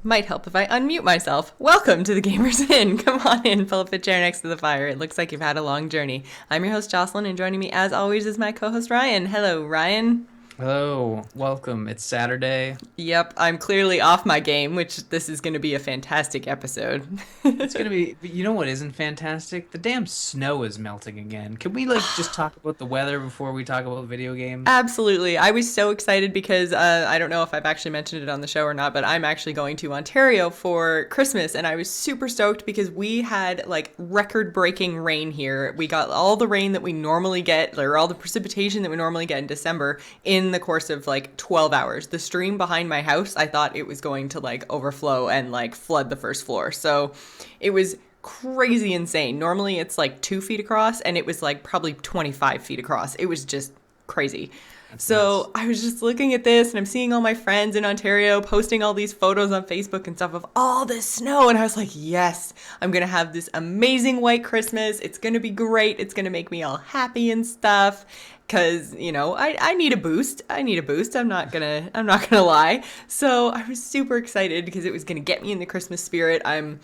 Might help if I unmute myself. Welcome to the Gamers Inn. Come on in, pull up a chair next to the fire. It looks like you've had a long journey. I'm your host, Jocelyn, and joining me as always is my co-host, Ryan. Hello, Ryan. Hello, welcome. It's Saturday. Yep, I'm clearly off my game, which this is going to be a fantastic episode. It's gonna be, but you know what isn't fantastic? The damn snow is melting again. Can we like just talk about the weather before we talk about video games? Absolutely. I was so excited because I don't know if I've actually mentioned it on the show or not, but I'm actually going to Ontario for Christmas. And I was super stoked because we had like record breaking rain here. We got all the rain that we normally get, or all the precipitation that we normally get in December in the course of like 12 hours. The stream behind my house, I thought it was going to like overflow and like flood the first floor. So it was crazy insane. Normally it's like 2 feet across, and it was like probably 25 feet across. It was just crazy. That's nuts. So I was just looking at this and I'm seeing all my friends in Ontario posting all these photos on Facebook and stuff of all this snow. And I was like, yes, I'm going to have this amazing white Christmas. It's going to be great. It's going to make me all happy and stuff. Cause, I need a boost. I need a boost. I'm not gonna lie. So I was super excited because it was gonna get me in the Christmas spirit. I'm,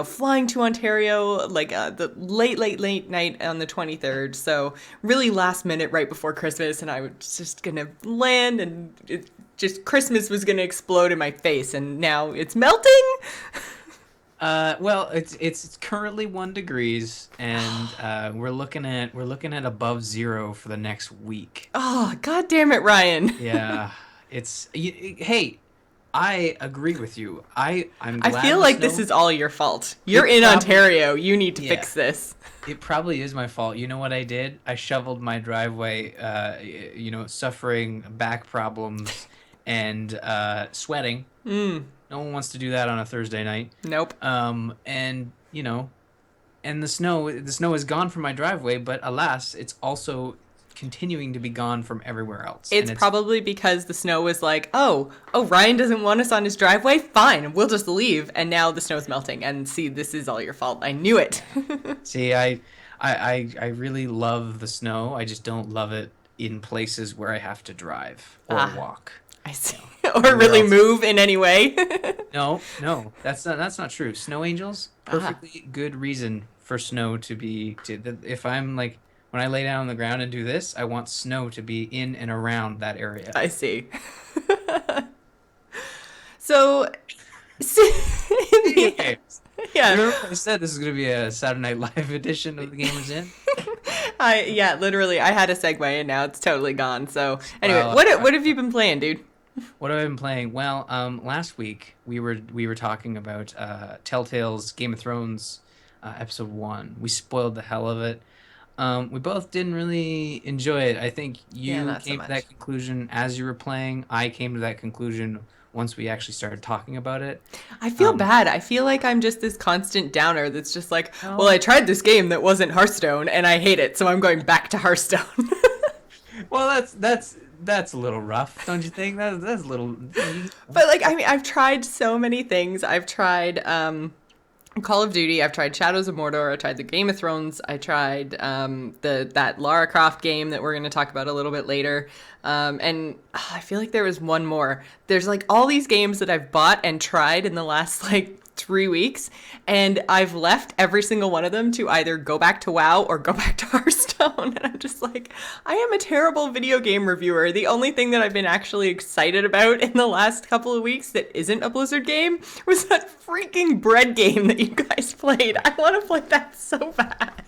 flying to Ontario like the late night on the 23rd. So really last minute right before Christmas, and I was just gonna land, and Christmas was gonna explode in my face, and now it's melting. Well, it's currently 1 degrees, and we're looking at above zero for the next week. Oh, God damn it, Ryan. Yeah, hey, I agree with you. I'm I glad feel the like this snow. is all your fault. You're It in probably Ontario. You need to Yeah. fix this. It probably is my fault. You know what I did? I shoveled my driveway, suffering back problems and sweating. Mm, No one wants to do that on a Thursday night. nope. And and the snow is gone from my driveway, but alas, it's also continuing to be gone from everywhere else. And It's it's probably because the snow was like, oh, Ryan doesn't want us on his driveway? Fine, we'll just leave. And now the snow's melting. And see, this is all your fault. I knew it. See, I really love the snow. I just don't love it in places where I have to drive or Ah, walk. I see. Or Everywhere really else. move in any way. No, no, that's not true. Snow angels, Ah, perfectly good reason for snow to be if I'm like when I lay down on the ground and do this, I want snow to be in and around that area. I see. So, Okay. yeah, Remember when I said this is gonna be a Saturday Night Live edition of the Gamers Inn? yeah, literally, I had a segue and now it's totally gone. So, anyway, Well, what have you been playing, dude? what have I been playing? Well, last week we were talking about Telltale's Game of Thrones episode 1. We spoiled the hell of it. We both didn't really enjoy it. I think Yeah, you not so came to much. that conclusion as you were playing. I came to that conclusion once we actually started talking about it. I feel Um, bad. I feel like I'm just this constant downer that's just like, well, no, I tried this game that wasn't Hearthstone and I hate it, so I'm going back to Hearthstone. well, that's a little rough, don't you think? That's a little. But like, I mean, I've tried so many things. I've tried Call of Duty. I've tried Shadows of Mordor. I tried the Game of Thrones. I tried that Lara Croft game that we're going to talk about a little bit later. And I feel like there was one more. There's like all these games that I've bought and tried in the last like 3 weeks, and I've left every single one of them to either go back to WoW or go back to Hearthstone. And I'm just like, I am a terrible video game reviewer. The only thing that I've been actually excited about in the last couple of weeks that isn't a Blizzard game was that freaking bread game that you guys played. I want to play that so bad.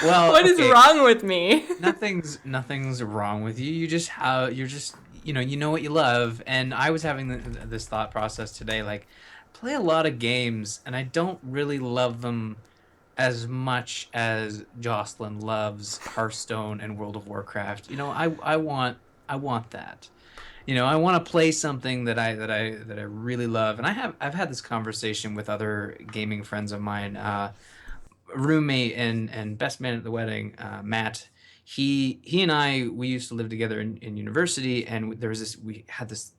Well, What is okay. wrong with me? Nothing's wrong with you. You're just you know what you love. And I was having this thought process today, like play a lot of games, and I don't really love them as much as Jocelyn loves Hearthstone and World of Warcraft. I want that. I want to play something that I really love, and I've had this conversation with other gaming friends of mine. Roommate and best man at the wedding, Matt. He and we used to live together in university, and we had this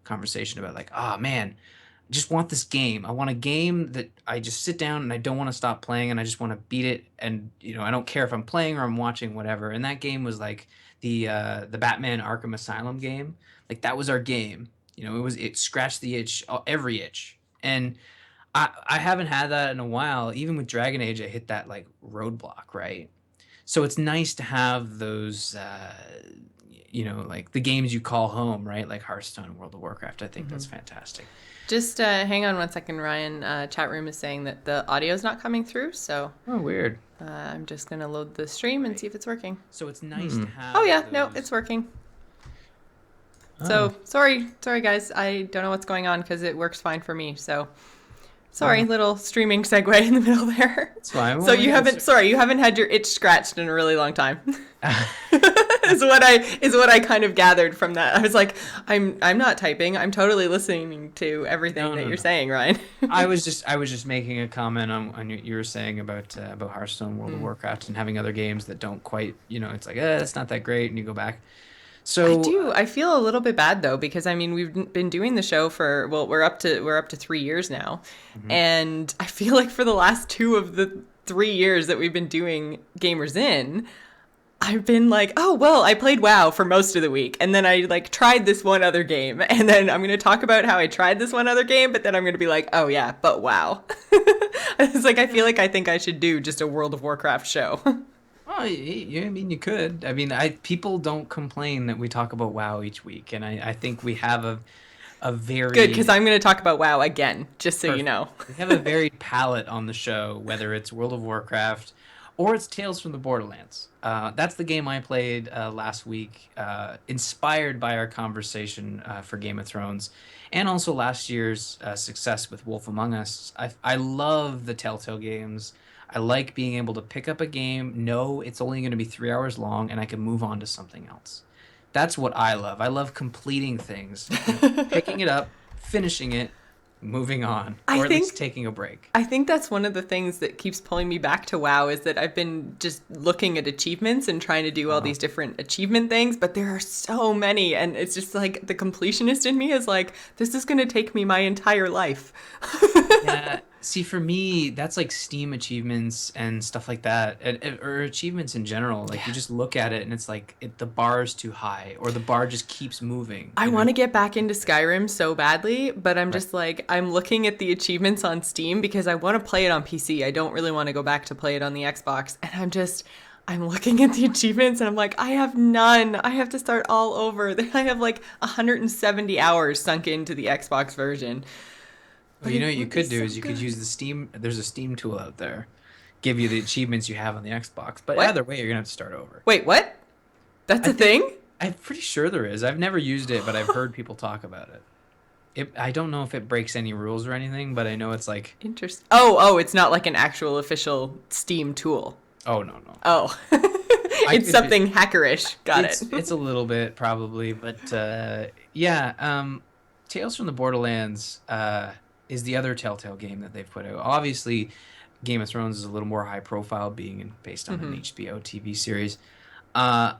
conversation about like, oh man, I just want this game. I want a game that I just sit down and I don't want to stop playing, and I just want to beat it, and I don't care if I'm playing or I'm watching whatever. And that game was like the Batman Arkham Asylum game. Like that was our game. it scratched the itch, every itch. And I haven't had that in a while. Even with Dragon Age, I hit that like roadblock, right? So it's nice to have those, like the games you call home, right? Like Hearthstone, World of Warcraft. I think that's fantastic. Just hang on one second, Ryan. Chat room is saying that the audio is not coming through, so Oh, weird. I'm just going to load the stream and see if it's working. So it's nice to have. Oh, yeah. No, it's working. So, sorry, guys. I don't know what's going on because it works fine for me, so... Sorry, little streaming segue in the middle there. It's fine. So you haven't had your itch scratched in a really long time. is what I kind of gathered from that. I was like, I'm not typing. I'm totally listening to everything that you're saying, Ryan. I was just making a comment on what you were saying about Hearthstone, World of Warcraft, and having other games that don't quite, it's like, it's not that great, and you go back. So I feel a little bit bad though, because I mean we've been doing the show for we're up to 3 years now, and I feel like for the last 2 of the 3 years that we've been doing Gamers In, I've been like, oh well, I played WoW for most of the week, and then I like tried this one other game, and then I'm gonna talk about how I tried this one other game, but then I'm gonna be like, oh yeah, but WoW. It's like I think I should do just a World of Warcraft show. Oh, I mean, you could. I mean, people don't complain that we talk about WoW each week, and I think we have a very... Good, because I'm going to talk about WoW again, just so you know. We have a varied palette on the show, whether it's World of Warcraft or it's Tales from the Borderlands. That's the game I played last week, inspired by our conversation for Game of Thrones, and also last year's success with Wolf Among Us. I love the Telltale games. I like being able to pick up a game, know it's only going to be 3 hours long, and I can move on to something else. That's what I love. I love completing things, picking it up, finishing it, moving on, or at least taking a break. I think that's one of the things that keeps pulling me back to WoW is that I've been just looking at achievements and trying to do all these different achievement things, but there are so many, and it's just like the completionist in me is like, this is going to take me my entire life. Yeah. See, for me, that's like Steam achievements and stuff like that, or achievements in general. Like you just look at it and it's like the bar is too high, or the bar just keeps moving. I want to get back into Skyrim so badly, but I'm just like, I'm looking at the achievements on Steam because I want to play it on PC. I don't really want to go back to play it on the Xbox. And I'm looking at the achievements and I'm like, I have none. I have to start all over. I have like 170 hours sunk into the Xbox version. Well, what you could do is you could use the Steam. There's a Steam tool out there, give you the achievements you have on the Xbox. But either way, you're gonna have to start over. Wait, what? That's a thing? I'm pretty sure there is. I've never used it, but I've heard people talk about it. I don't know if it breaks any rules or anything, but I know it's like interesting. Oh, it's not like an actual official Steam tool. Oh no. Oh, it's something hackerish. Got it. It's a little bit probably, but yeah. Tales from the Borderlands. Is the other Telltale game that they've put out. Obviously, Game of Thrones is a little more high profile, being based on an HBO TV series. I've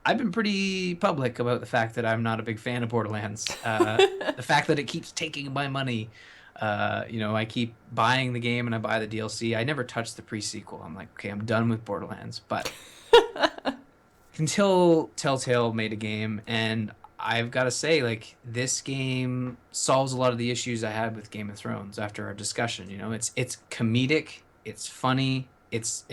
been pretty public about the fact that I'm not a big fan of Borderlands. The fact that it keeps taking my money. I keep buying the game and I buy the DLC. I never touched the pre-sequel. I'm like, okay, I'm done with Borderlands. But until Telltale made a game, and I've got to say, like, this game solves a lot of the issues I had with Game of Thrones after our discussion. It's comedic, it's funny, it's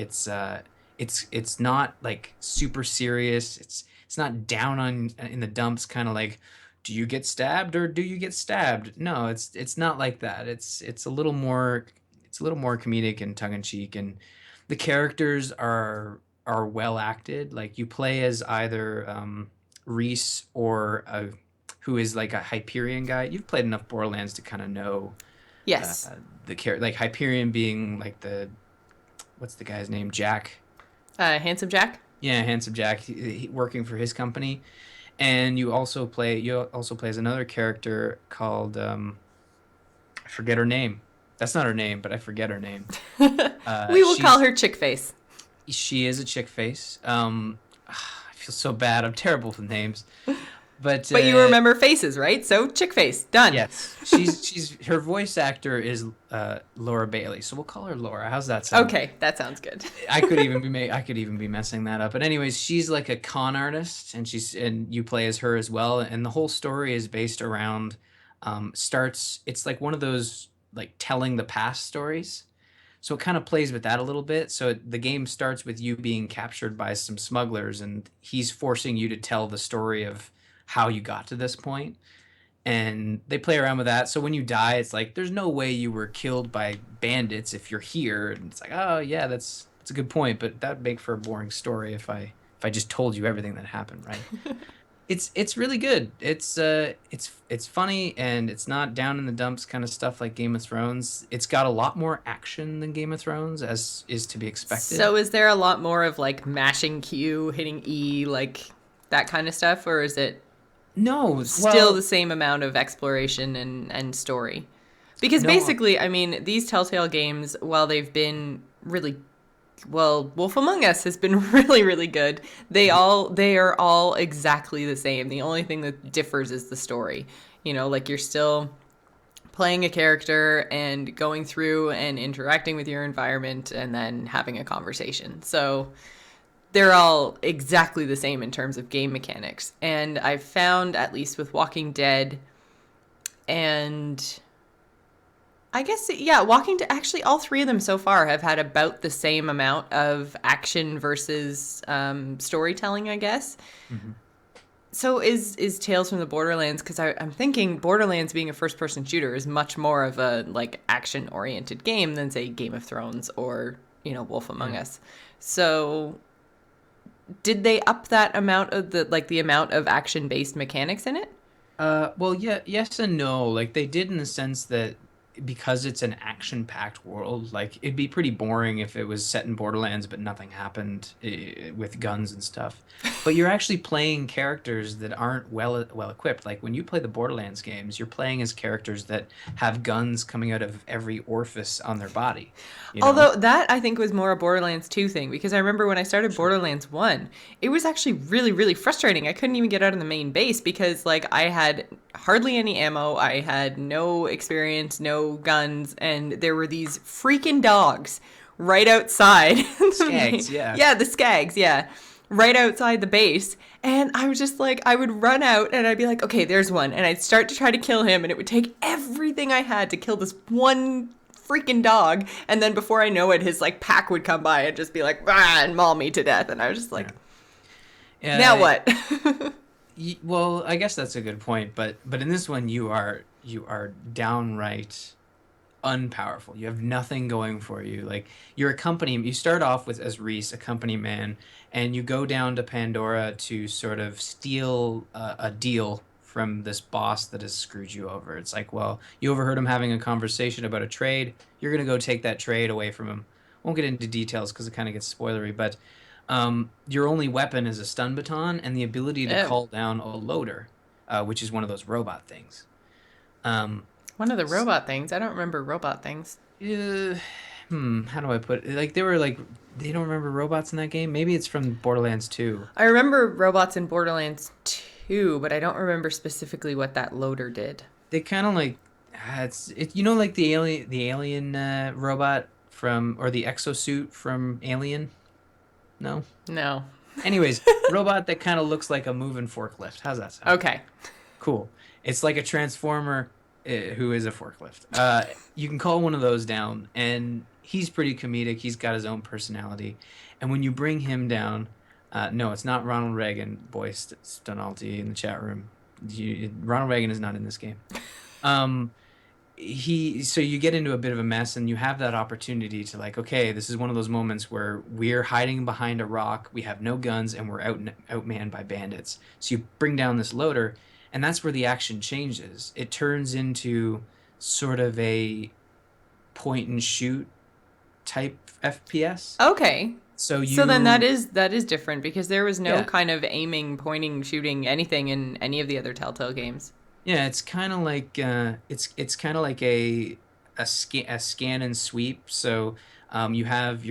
not like super serious. It's not down in the dumps, kind of like, do you get stabbed or do you get stabbed? No, it's not like that. It's a little more comedic and tongue in cheek, and the characters are well acted. Like, you play as either Reese or who is like a Hyperion guy. You've played enough Borderlands to kind of know. Yes. The character, like Hyperion being like what's the guy's name? Jack. Handsome Jack. Yeah, Handsome Jack. He working for his company, and you also play as another character called I forget her name. That's not her name, but I forget her name. We will call her Chick Face. She is a chick face. I feel so bad. I'm terrible with names. But But you remember faces, right? So chick face, done. yes, she's her voice actor is Laura Bailey, so we'll call her Laura. How's that sound? Okay, that sounds good. I could even be messing that up. But anyways, she's like a con artist, and you play as her as well. And the whole story is based around starts. It's like one of those like telling the past stories. So it kind of plays with that a little bit. So the game starts with you being captured by some smugglers, and he's forcing you to tell the story of how you got to this point. And they play around with that. So when you die, it's like there's no way you were killed by bandits if you're here. And it's like, oh yeah, that's a good point, but that'd make for a boring story if I just told you everything that happened, right? It's really good. It's funny and it's not down in the dumps kind of stuff like Game of Thrones. It's got a lot more action than Game of Thrones, as is to be expected. So is there a lot more of like mashing Q, hitting E, like that kind of stuff, or is it No, still the well, same amount of exploration and story? Because no, basically, I mean, these Telltale games, while they've been really well, Wolf Among Us has been really, really good. They are all exactly the same. The only thing that differs is the story. You know, like you're still playing a character and going through and interacting with your environment and then having a conversation. So they're all exactly the same in terms of game mechanics. And I've found, at least with Walking Dead and I guess, yeah, Walking Dead, actually, all three of them so far have had about the same amount of action versus storytelling, I guess. mhm. So is Tales from the Borderlands, because I'm thinking Borderlands being a first-person shooter is much more of a, like, action-oriented game than, say, Game of Thrones or, you know, Wolf Among Yeah. Us. So did they up that amount of the amount of action-based mechanics in it? Well, yeah, yes and no. Like they did in the sense that because it's an action-packed world, like it'd be pretty boring if it was set in Borderlands but nothing happened with guns and stuff. But you're actually playing characters that aren't well equipped. Like when you play the Borderlands games, you're playing as characters that have guns coming out of every orifice on their body, you know? Although that I think was more a Borderlands 2 thing, because I remember when I started Sure. Borderlands 1, it was actually really, really frustrating. I couldn't even get out of the main base because like I had hardly any ammo, I had no experience, no guns, and there were these freaking dogs right outside the Skags, main, yeah. yeah, the skags, yeah. Right outside the base. And I was just like, I would run out and I'd be like, okay, there's one. And I'd start to try to kill him, and it would take everything I had to kill this one freaking dog. And then before I know it, his like pack would come by and just be like, ah, and maul me to death. And I was just like, now Yeah. what? Well, I guess that's a good point, but in this one you are downright unpowerful. You have nothing going for you. Like you're a company. You start off with as Reese, a company man, and you go down to Pandora to sort of steal a deal from this boss that has screwed you over. It's like, well, you overheard him having a conversation about a trade. You're gonna go take that trade away from him. Won't get into details because it kind of gets spoilery, but your only weapon is a stun baton and the ability to Oh, call down a loader, which is one of those robot things. Um, one of the robot things. I don't remember robot things. Uh, how do I put it? Like they were like they don't remember robots in that game. Maybe it's from Borderlands 2. I remember robots in Borderlands 2, but I don't remember specifically what that loader did. They kind of like it's it you know like the alien robot from or the exosuit from Alien? No. No. Anyways, robot that kind of looks like a moving forklift. How's that sound? Okay. Cool. It's like a transformer who is a forklift. You can call one of those down, and he's pretty comedic. He's got his own personality, and when you bring him down, no, it's not Ronald Reagan, boy Stonalty in the chat room. Ronald Reagan is not in this game. Um, he so you get into a bit of a mess, and you have that opportunity to like, okay, this is one of those moments where we're hiding behind a rock, we have no guns, and we're outmanned by bandits. So you bring down this loader, and that's where the action changes. It turns into sort of a point and shoot type FPS. Okay. So So then you that is different because there was no yeah. kind of aiming, pointing, shooting anything in any of the other Telltale games. Yeah, it's kind of like it's kind of like a scan and sweep. So you have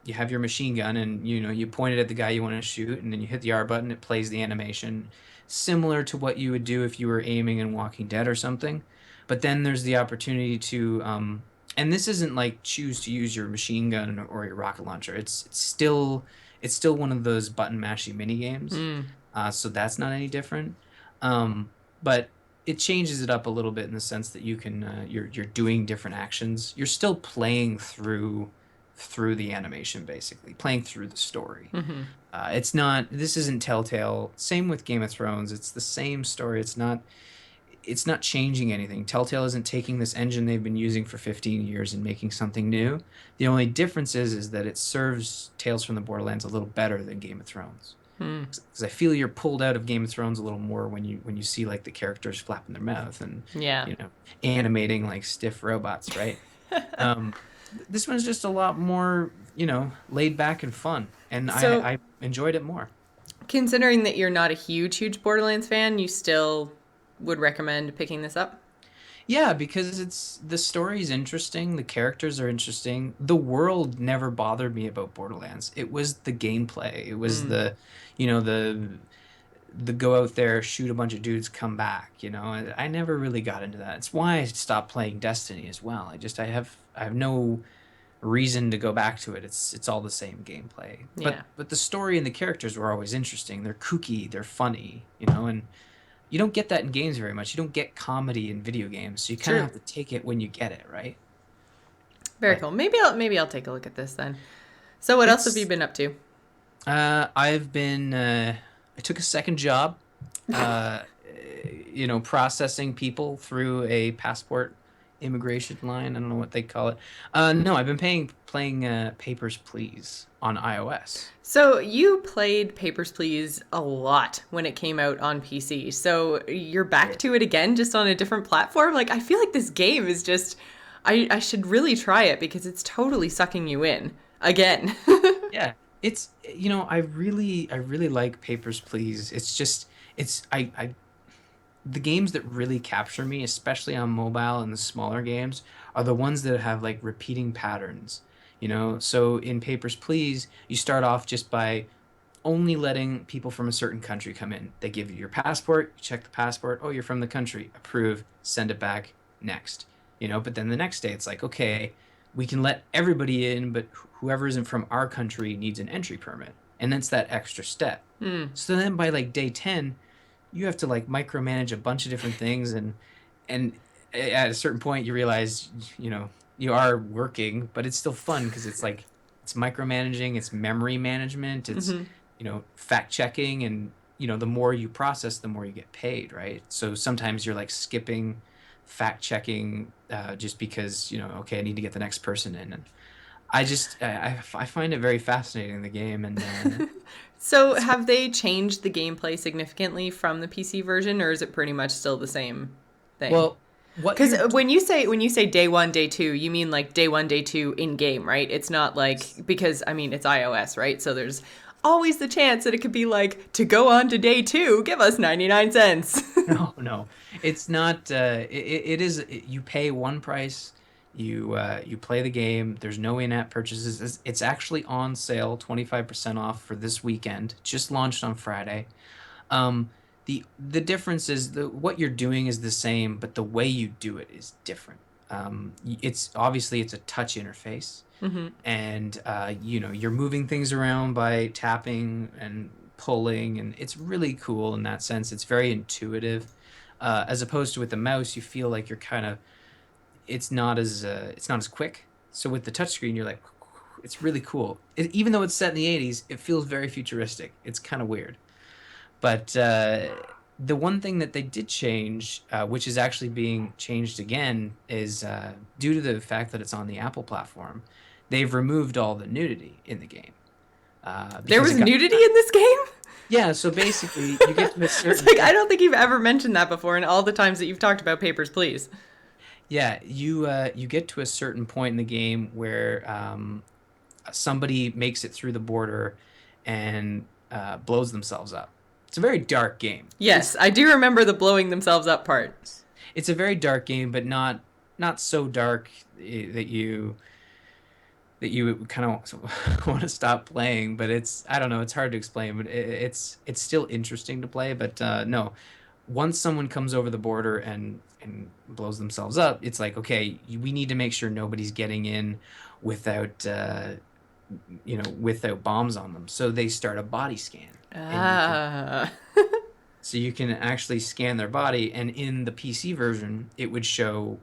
you have your machine gun, and you point it at the guy you want to shoot, and then you hit the R button. It plays the animation, similar to what you would do if you were aiming in Walking Dead or something. But then there's the opportunity to, and this isn't like choose to use your machine gun or your rocket launcher. It's still one of those button mashy mini games. Mm. So that's not any different. But it changes it up a little bit in the sense that you're doing different actions. You're still playing through the animation, basically playing through the story. Mm-hmm. This isn't Telltale. Same with Game of Thrones. It's the same story. It's not changing anything. Telltale isn't taking this engine they've been using for 15 years and making something new. The only difference is that it serves Tales from the Borderlands a little better than Game of Thrones. Hmm. Because I feel you're pulled out of Game of Thrones a little more when you see like the characters flapping their mouth and Yeah. animating like stiff robots, right? This one's just a lot more laid back and fun, and So, I enjoyed it more. considering that you're not a huge Borderlands fan, you still would recommend picking this up? Yeah, because the story's interesting, the characters are interesting. The world never bothered me about Borderlands. It was the gameplay. It was Mm. the go out there, shoot a bunch of dudes, come back. I never really got into that. It's why I stopped playing Destiny as well. I have no reason to go back to it. It's all the same gameplay. Yeah. But the story and the characters were always interesting. They're kooky, they're funny, and you don't get that in games very much. You don't get comedy in video games, so you kind of True. have to take it when you get it, right? Very But cool. Maybe I'll take a look at this then. So what else have you it's been up to? I've been I took a second job, uh, processing people through a passport immigration line. I don't know what they call it. No, I've been playing Papers, Please on iOS. So you played Papers, Please a lot when it came out on PC. So you're back to it again, just on a different platform? Like, I feel like this game is just... I should really try it because it's totally sucking you in. Again. Yeah, it's I really like Papers, Please. It's just I the games that really capture me, especially on mobile and the smaller games, are the ones that have like repeating patterns. So in Papers, Please, you start off just by only letting people from a certain country come in. They give you your passport, you check the passport. Oh, you're from the country. Approve, send it back, next. But then the next day it's like, okay, we can let everybody in, but whoever isn't from our country needs an entry permit. And that's that extra step. Hmm. So then by like day 10, you have to like micromanage a bunch of different things, and at a certain point you realize, you are working, but it's still fun because it's like it's micromanaging, it's memory management, it's Mm-hmm. fact checking, and the more you process, the more you get paid, right? So sometimes you're like skipping fact checking just because okay, I need to get the next person in, and I find it very fascinating, the game, and So it's have they changed the gameplay significantly from the PC version, or is it pretty much still the same thing? well, what Because you're when you say day one, day two, you mean like day one, day two in game, right? It's not like, because I mean it's iOS, right? So there's always the chance that it could be like, to go on to day two, give us 99 cents. No, it's not. It is. You pay one price. You play the game. There's no in-app purchases. It's actually on sale, 25% off for this weekend. Just launched on Friday. Um, the difference is what you're doing is the same, but the way you do it is different. It's a touch interface, Hmm. and you're moving things around by tapping and pulling, and it's really cool in that sense. It's very intuitive, as opposed to with the mouse, you feel like you're kind of it's not as quick. So with the touchscreen, you're like, it's really cool. Even though it's set in the 80s, it feels very futuristic. It's kind of weird. But the one thing that they did change, which is actually being changed again, is due to the fact that it's on the Apple platform, they've removed all the nudity in the game. There Because was it got nudity in this game? Yeah, so basically you get to a It's certain like, I don't think you've ever mentioned that before in all the times that you've talked about Papers, Please. yeah, you get to a certain point in the game where somebody makes it through the border and blows themselves up. It's a very dark game. Yes, I do remember the blowing themselves up part. It's a very dark game, but not so dark that that you kind of want to stop playing, but I don't know, it's hard to explain, but it's still interesting to play. But no, once someone comes over the border and blows themselves up, it's like, okay, we need to make sure nobody's getting in without without bombs on them. So they start a body scan, and Ah. you can actually scan their body, and in the PC version, it would show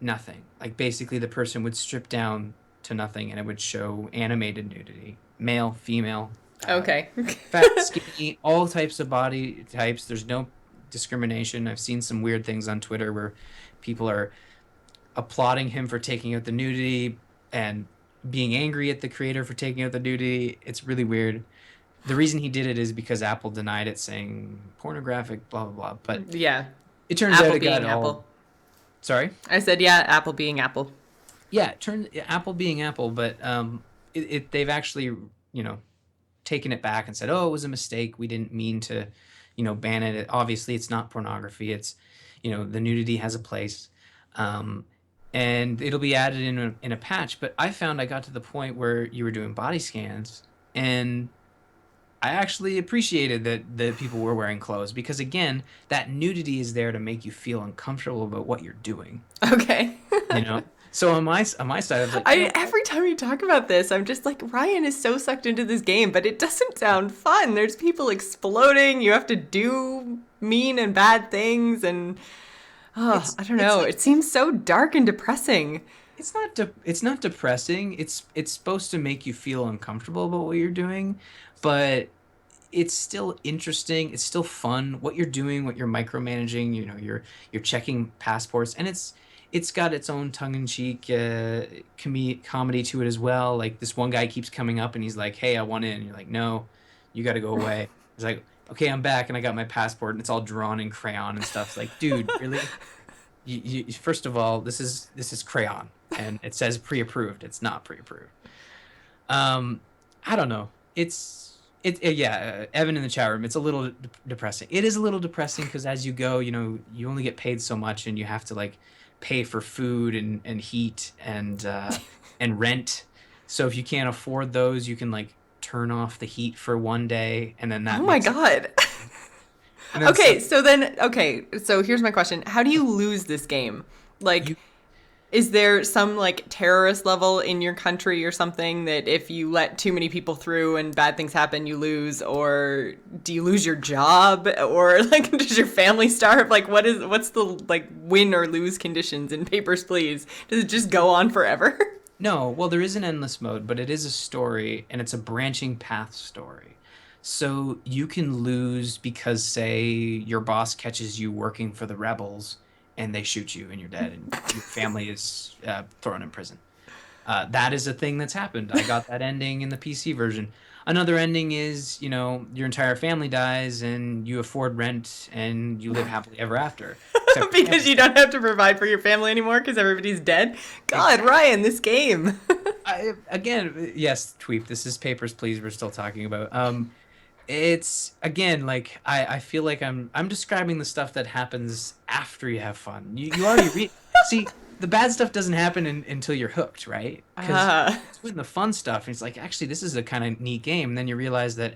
nothing. Like basically the person would strip down to nothing and it would show animated nudity, male, female, Okay. fat, skinny, all types of body types. There's no discrimination. I've seen some weird things on Twitter where people are applauding him for taking out the nudity and being angry at the creator for taking out the nudity. It's really weird. The reason he did it is because Apple denied it, saying pornographic, blah blah blah. But Yeah. it turns Apple out it got being all. Apple. Sorry. I said, yeah, Apple being Apple. Yeah, Apple being Apple, but they've actually taken it back and said, oh, it was a mistake. We didn't mean to ban it. Obviously, it's not pornography. It's the nudity has a place, and it'll be added in a patch. But I found I got to the point where you were doing body scans, and I actually appreciated that the people were wearing clothes, because again, that nudity is there to make you feel uncomfortable about what you're doing. Okay. So on my side, I was like, every time you talk about this, I'm just like, Ryan is so sucked into this game, but it doesn't sound fun. There's people exploding. You have to do mean and bad things, and I don't know. It seems so dark and depressing. It's not depressing. It's supposed to make you feel uncomfortable about what you're doing, but it's still interesting. It's still fun. What you're doing, what you're micromanaging. You're checking passports, and it's got its own tongue-in-cheek comedy to it as well. Like this one guy keeps coming up and he's like, "Hey, I want in." And you're like, "No, you got to go away." He's like, "Okay, I'm back and I got my passport," and it's all drawn in crayon and stuff. It's like, dude, really? You first of all, this is crayon and it says pre-approved. It's not pre-approved. I don't know. Yeah, Evan in the chat room. It's a little depressing. It is a little depressing because as you go, you only get paid so much, and you have to like pay for food and heat and rent. So if you can't afford those, you can like turn off the heat for one day, and then that. Oh my God. Okay, so here's my question. How do you lose this game? Like, is there some like terrorist level in your country or something that if you let too many people through and bad things happen, you lose? Or do you lose your job? Or like, does your family starve? Like, what's the like win or lose conditions in Papers, Please? Does it just go on forever? No, well, there is an endless mode, but it is a story, and it's a branching path story. So you can lose because, say, your boss catches you working for the rebels, and they shoot you, and you're dead, and your family is thrown in prison. That is a thing that's happened. I got that ending in the PC version. Another ending is, your entire family dies, and you afford rent, and you live happily ever after. Because you don't have to provide for your family anymore because everybody's dead? God, exactly. Ryan, this game. Again, yes, Tweep, this is Papers, Please we're still talking about. It's, again, like, I feel like I'm describing the stuff that happens after you have fun. You already see, the bad stuff doesn't happen until you're hooked, right? Because it's when the fun stuff, and it's like, actually, this is a kind of neat game. And then you realize that,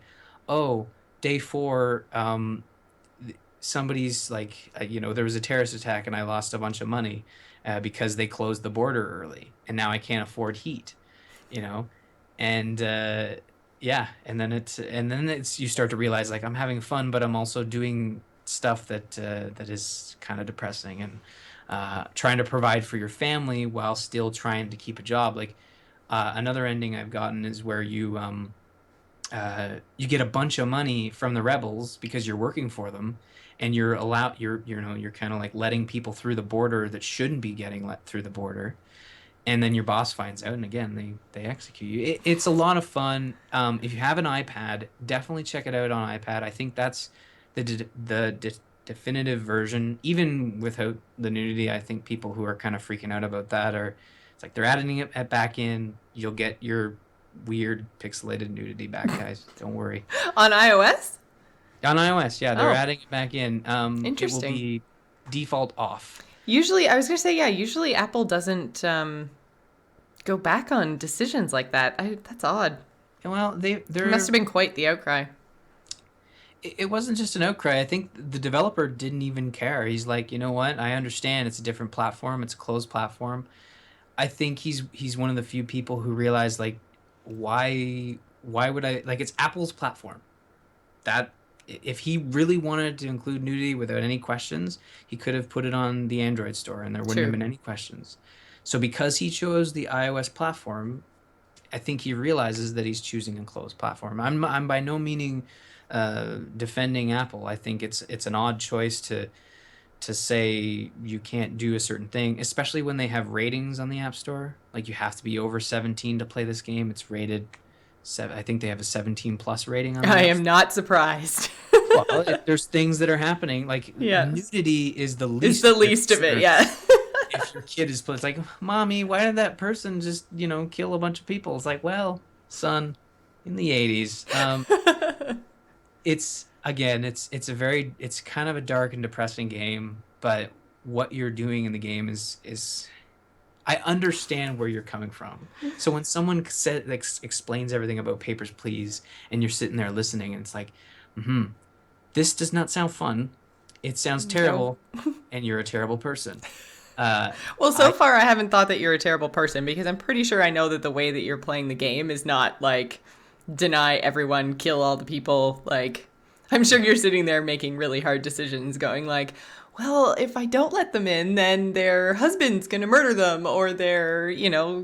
day 4, somebody's like, there was a terrorist attack and I lost a bunch of money because they closed the border early. And now I can't afford heat, and yeah, and then it's you start to realize like I'm having fun, but I'm also doing stuff that is kind of depressing, and trying to provide for your family while still trying to keep a job. Like another ending I've gotten is where you get a bunch of money from the rebels because you're working for them, and you're kind of like letting people through the border that shouldn't be getting let through the border. And then your boss finds out, and again, they execute you. It's a lot of fun. If you have an iPad, definitely check it out on iPad. I think that's the definitive version. Even without the nudity, I think people who are kind of freaking out about that it's like they're adding it back in. You'll get your weird pixelated nudity back, guys. Don't worry. On iOS? On iOS, yeah. They're adding it back in. Interesting. It will be default off. Usually, I was going to say, yeah, usually Apple doesn't go back on decisions like that. That's odd. Well, It must have been quite the outcry. it wasn't just an outcry. I think the developer didn't even care. He's like, you know what? I understand it's a different platform. It's a closed platform. I think he's one of the few people who realized like, why would I like it's Apple's platform. That if he really wanted to include nudity without any questions, he could have put it on the Android store and there wouldn't have True. been any questions. So because he chose the iOS platform, I think he realizes that he's choosing a closed platform. I'm by no meaning defending Apple. I think it's an odd choice to say you can't do a certain thing, especially when they have ratings on the App Store. Like you have to be over 17 to play this game. It's rated seven. I think they have a 17 plus rating on the I App am Store. not surprised. Well, if there's things that are happening, like Yes. nudity is the It's least the of your least of it, concerns. yeah. If your kid is it's like, mommy, why did that person just kill a bunch of people? It's like, well, son, in the 80s. It's again, it's kind of a dark and depressing game, but what you're doing in the game is I understand where you're coming from. So when someone explains everything about Papers, Please, and you're sitting there listening, and it's like, this does not sound fun. It sounds No. terrible, and you're a terrible person. Uh, Well, so I far I haven't thought that you're a terrible person because I'm pretty sure I know that the way that you're playing the game is not like deny everyone, kill all the people. Like, I'm sure you're sitting there making really hard decisions, going like, well, if I don't let them in, then their husband's gonna murder them, or they're,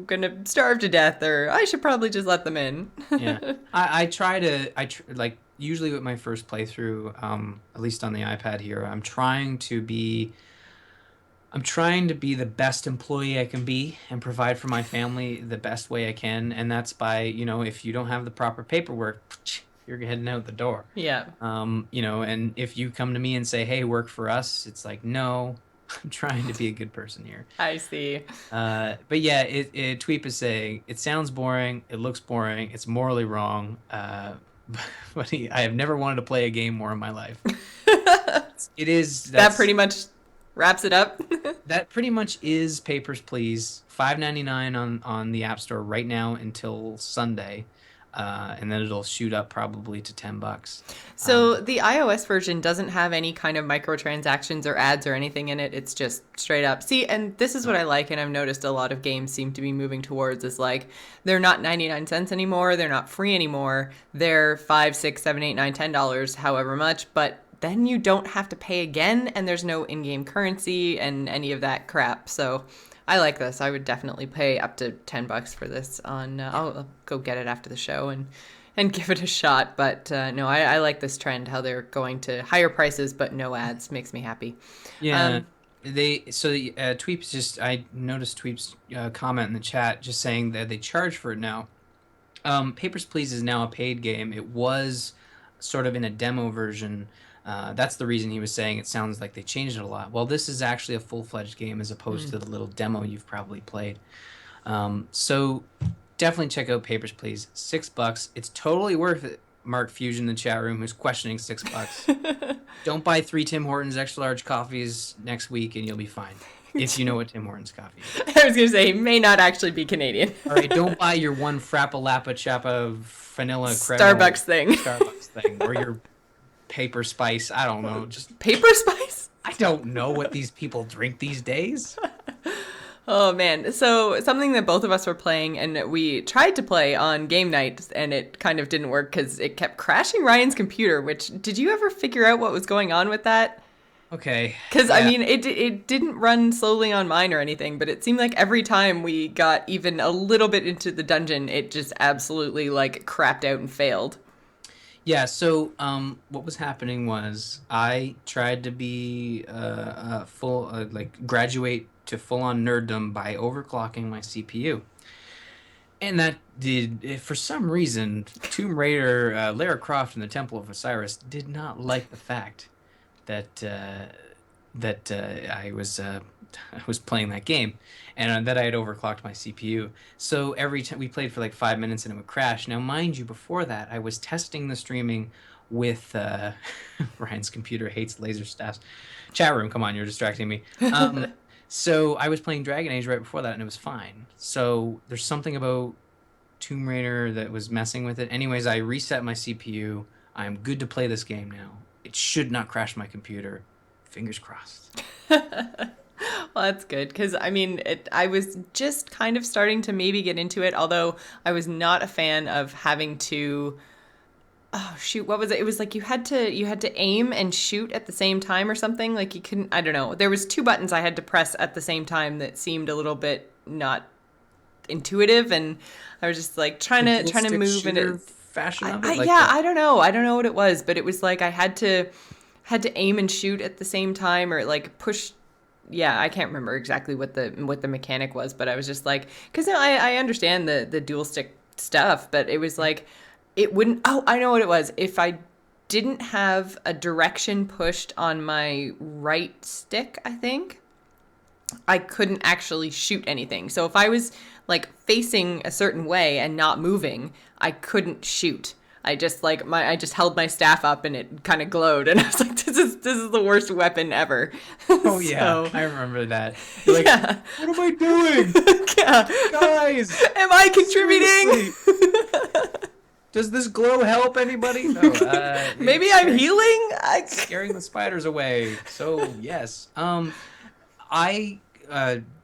gonna starve to death, or I should probably just let them in. Yeah, I try to like usually with my first playthrough, at least on the iPad here, I'm trying to be the best employee I can be and provide for my family the best way I can, and that's by if you don't have the proper paperwork, you're heading out the door. Yeah, And if you come to me and say, "Hey, work for us," it's like, no, I'm trying to be a good person here. I see. But yeah, Tweep is saying it sounds boring, it looks boring, it's morally wrong. But I have never wanted to play a game more in my life. It is That pretty much wraps it up. that pretty much is Papers, Please. $5.99 on the App Store right now until Sunday. And then it'll shoot up probably to $10. So the iOS version doesn't have any kind of microtransactions or ads or anything in it. It's just straight up. See, and this is what I like, and I've noticed a lot of games seem to be moving towards is like they're not 99 cents anymore, they're not free anymore. They're $5, $6, $7, $8, $9, $10, however much, but then you don't have to pay again, and there's no in-game currency and any of that crap. So I like this. I would definitely pay up to $10 for this. I'll go get it after the show and give it a shot. But no, I like this trend. How they're going to higher prices but no ads makes me happy. Yeah. Tweeps I noticed Tweeps comment in the chat just saying that they charge for it now. Papers, Please is now a paid game. It was sort of in a demo version. That's the reason he was saying it sounds like they changed it a lot. Well, this is actually a full-fledged game as opposed to the little demo you've probably played. So definitely check out Papers, Please. $6. It's totally worth it. Mark Fusion in the chat room who's questioning $6. Don't buy 3 Tim Hortons extra large coffees next week and you'll be fine. If you know what Tim Hortons coffee is. I was going to say, he may not actually be Canadian. All right, don't buy your one Frappa Lappa Chappa vanilla Starbucks thing. Starbucks thing. Or your Paper Spice. I don't know. Just Paper Spice? I don't know what these people drink these days. Oh, man. So something that both of us were playing, and we tried to play on game night, and it kind of didn't work because it kept crashing Ryan's computer, which, did you ever figure out what was going on with that? Okay. Because, yeah. I mean, it didn't run slowly on mine or anything, but it seemed like every time we got even a little bit into the dungeon, it just absolutely, like, crapped out and failed. Yeah, so what was happening was I tried to be graduate to full-on nerddom by overclocking my CPU. And that did, for some reason, Tomb Raider, Lara Croft and the Temple of Osiris did not like the fact that I was playing that game and that I had overclocked my CPU. So every time we played for like 5 minutes and it would crash. Now, mind you, before that, I was testing the streaming with Ryan's computer hates laser staffs. Chat room, come on, you're distracting me. So I was playing Dragon Age right before that, and it was fine. So there's something about Tomb Raider that was messing with it. Anyways, I reset my CPU. I'm good to play this game now. It should not crash my computer. Fingers crossed. Well, that's good because I mean, I was just kind of starting to maybe get into it, although I was not a fan of having to. Oh shoot, what was it? It was like you had to aim and shoot at the same time or something. Like you couldn't. I don't know. There was two buttons I had to press at the same time that seemed a little bit not intuitive, and I was just like trying to move in a fashion of it. yeah, I don't know. I don't know what it was, but it was like I had to aim and shoot at the same time or like push. Yeah, I can't remember exactly what the mechanic was, but I was just like, because I understand the dual stick stuff, but it was like it wouldn't. Oh, I know what it was. If I didn't have a direction pushed on my right stick, I think I couldn't actually shoot anything. So if I was like facing a certain way and not moving, I couldn't shoot. I just held my staff up and it kind of glowed and I was like, this is the worst weapon ever. Oh yeah, I remember that. You're like, Yeah. what am I doing? Yeah. Guys, Am I contributing? seriously. Does this glow help anybody? No. Maybe it's I'm scaring- healing? scaring the spiders away. So yes, I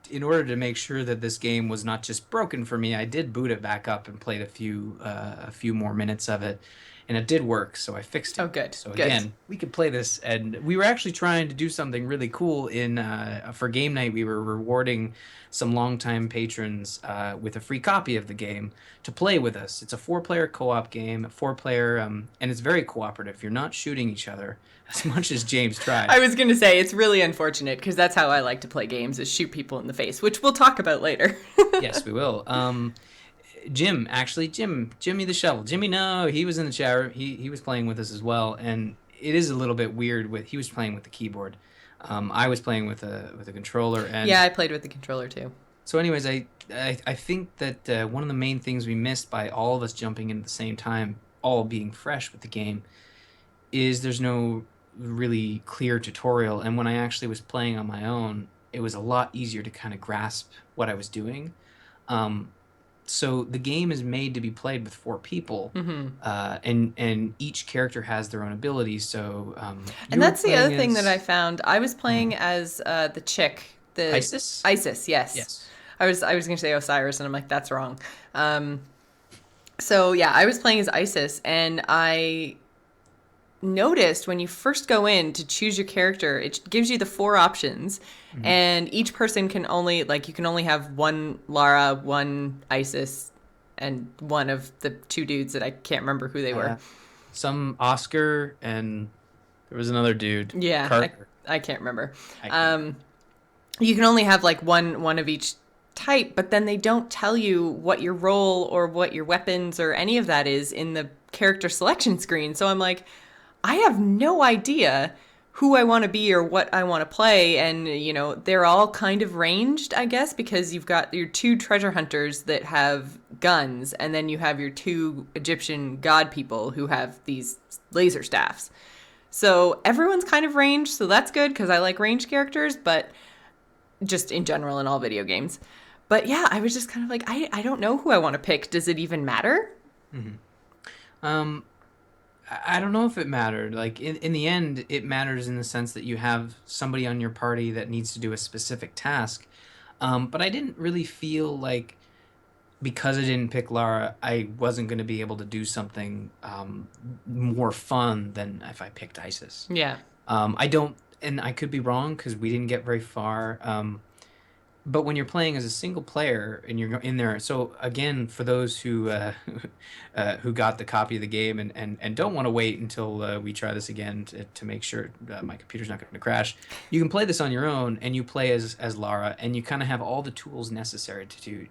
in order to make sure that this game was not just broken for me, I did boot it back up and played a few more minutes of it, and it did work. So I fixed it. Oh, good. So Good. again, we could play this, and we were actually trying to do something really cool in for game night. We were rewarding some longtime patrons with a free copy of the game to play with us. It's a 4-player co-op game, and it's very cooperative. You're not shooting each other as much as James tried. I was going to say, it's really unfortunate because that's how I like to play games, is shoot people in the face, which we'll talk about later. Yes, we will. Jimmy the Shovel. Jimmy, no, he was in the chat room. He was playing with us as well, and it is a little bit weird. He was playing with the keyboard. I was playing with a controller, and Yeah, I played with the controller too. so anyways, I think that one of the main things we missed by all of us jumping in at the same time, all being fresh with the game, is there's no really clear tutorial. And when I actually was playing on my own, it was a lot easier to kind of grasp what I was doing. So the game is made to be played with 4 people, and each character has their own abilities. So And that's the other thing that I found. I was playing as the chick, the Isis. Isis, yes. Yes. I was going to say Osiris, and I'm like, that's wrong. So yeah, I was playing as Isis, and I noticed when you first go in to choose your character, it gives you the 4 options, and each person can only, like, you can only have one Lara, one Isis, and one of the 2 dudes that I can't remember who they were. Some Oscar, and there was another dude. Yeah, Carter. I can't remember. I can't. You can only have like one of each type, but then they don't tell you what your role or what your weapons or any of that is in the character selection screen. So I'm like, I have no idea who I want to be or what I want to play. And, you know, they're all kind of ranged, I guess, because you've got your 2 treasure hunters that have guns, and then you have your 2 Egyptian god people who have these laser staffs. So everyone's kind of ranged, so that's good because I like ranged characters, but just in general in all video games. But yeah, I was just kind of like, I don't know who I want to pick. Does it even matter? I don't know if it mattered. Like in the end, it matters in the sense that you have somebody on your party that needs to do a specific task. But I didn't really feel like, because I didn't pick Lara, I wasn't going to be able to do something more fun than if I picked Isis. Yeah. I don't, and I could be wrong because we didn't get very far. But when you're playing as a single player and you're in there, so again, for those who got the copy of the game and don't want to wait until we try this again to make sure my computer's not going to crash, you can play this on your own, and you play as Lara, and you kind of have all the tools necessary to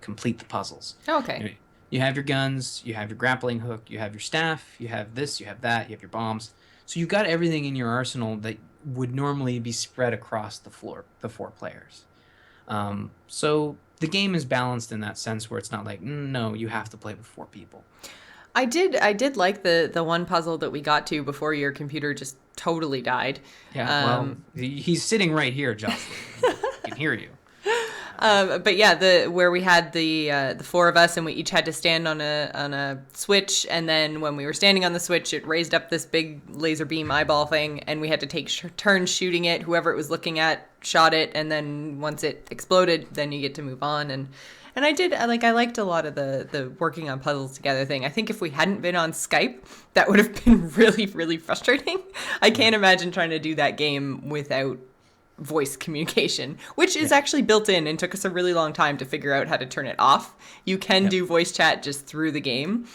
complete the puzzles. Okay. You have your guns, you have your grappling hook, you have your staff, you have this, you have that, you have your bombs. So you've got everything in your arsenal that would normally be spread across the floor, the 4 players. So the game is balanced in that sense where it's not like, no, you have to play with 4 people. I did like the one puzzle that we got to before your computer just totally died. Yeah, well, he's sitting right here, Jocelyn. You can hear you. But yeah, where we had the four of us and we each had to stand on a switch, and then when we were standing on the switch, it raised up this big laser beam eyeball thing, and we had to take turns shooting it. Whoever it was looking at shot it, and then once it exploded, then you get to move on. And I liked a lot of the working on puzzles together thing. I think if we hadn't been on Skype, that would have been really, really frustrating. I can't imagine trying to do that game without voice communication, which is actually built in and took us a really long time to figure out how to turn it off. You can do voice chat just through the game.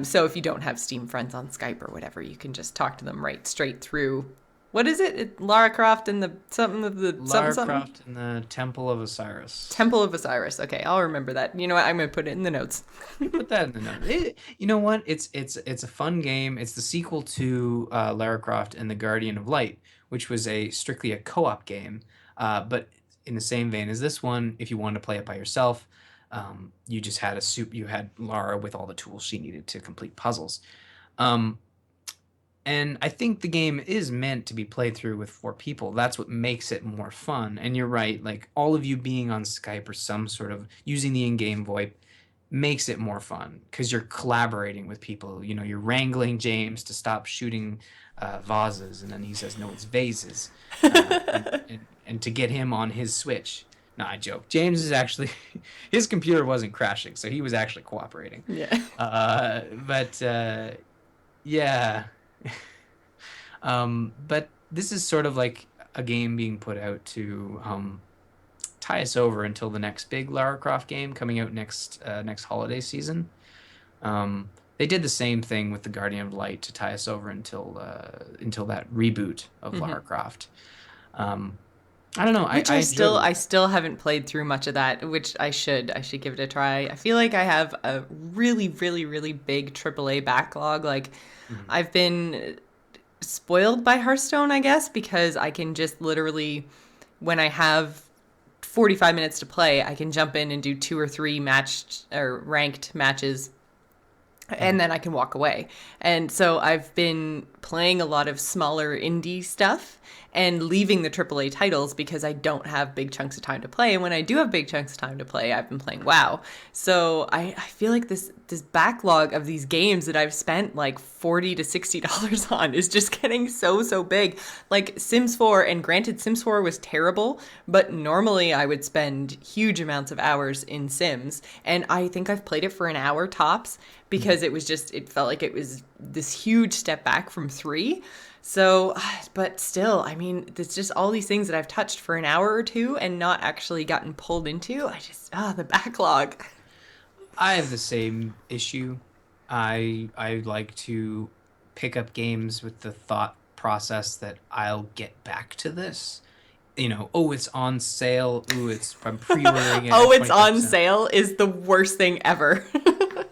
So if you don't have Steam friends on Skype or whatever, you can just talk to them right straight through. What is it? Lara Croft and the something of the Lara something. Croft and the Temple of Osiris. Temple of Osiris. Okay, I'll remember that. You know what? I'm going to put it in the notes. Put that in the notes. You know what? It's a fun game. It's the sequel to Lara Croft and the Guardian of Light, which was strictly a co-op game. But in the same vein as this one, if you wanted to play it by yourself, you just had you had Lara with all the tools she needed to complete puzzles. And I think the game is meant to be played through with 4 people. That's what makes it more fun. And you're right, like all of you being on Skype or some sort of using the in-game VoIP makes it more fun because you're collaborating with people. You know, you're wrangling James to stop shooting vases, and then he says, no, it's vases. And to get him on his Switch. No, I joke. James is actually, his computer wasn't crashing, so he was actually cooperating. Yeah. Yeah. But this is sort of like a game being put out to tie us over until the next big Lara Croft game coming out next holiday season. They did the same thing with the Guardian of Light to tie us over until that reboot of Lara Croft. I don't know. Which I still haven't played through much of that, which I should give it a try. I feel like I have a really, really, really big AAA backlog. Like I've been spoiled by Hearthstone, I guess, because I can just literally, when I have 45 minutes to play, I can jump in and do 2 or 3 ranked matches, and then I can walk away. And so I've been playing a lot of smaller indie stuff and leaving the AAA titles because I don't have big chunks of time to play. And when I do have big chunks of time to play, I've been playing WoW. So I feel like this backlog of these games that I've spent like $40 to $60 on is just getting so big. Like Sims 4, and granted Sims 4 was terrible, but normally I would spend huge amounts of hours in Sims. And I think I've played it for an hour tops because it felt like it was this huge step back from 3. So, but still, I mean, it's just all these things that I've touched for an hour or 2 and not actually gotten pulled into. The backlog. I have the same issue. I like to pick up games with the thought process that I'll get back to this. You know, it's on sale. I'm pre-ordering it. It's on sale is the worst thing ever.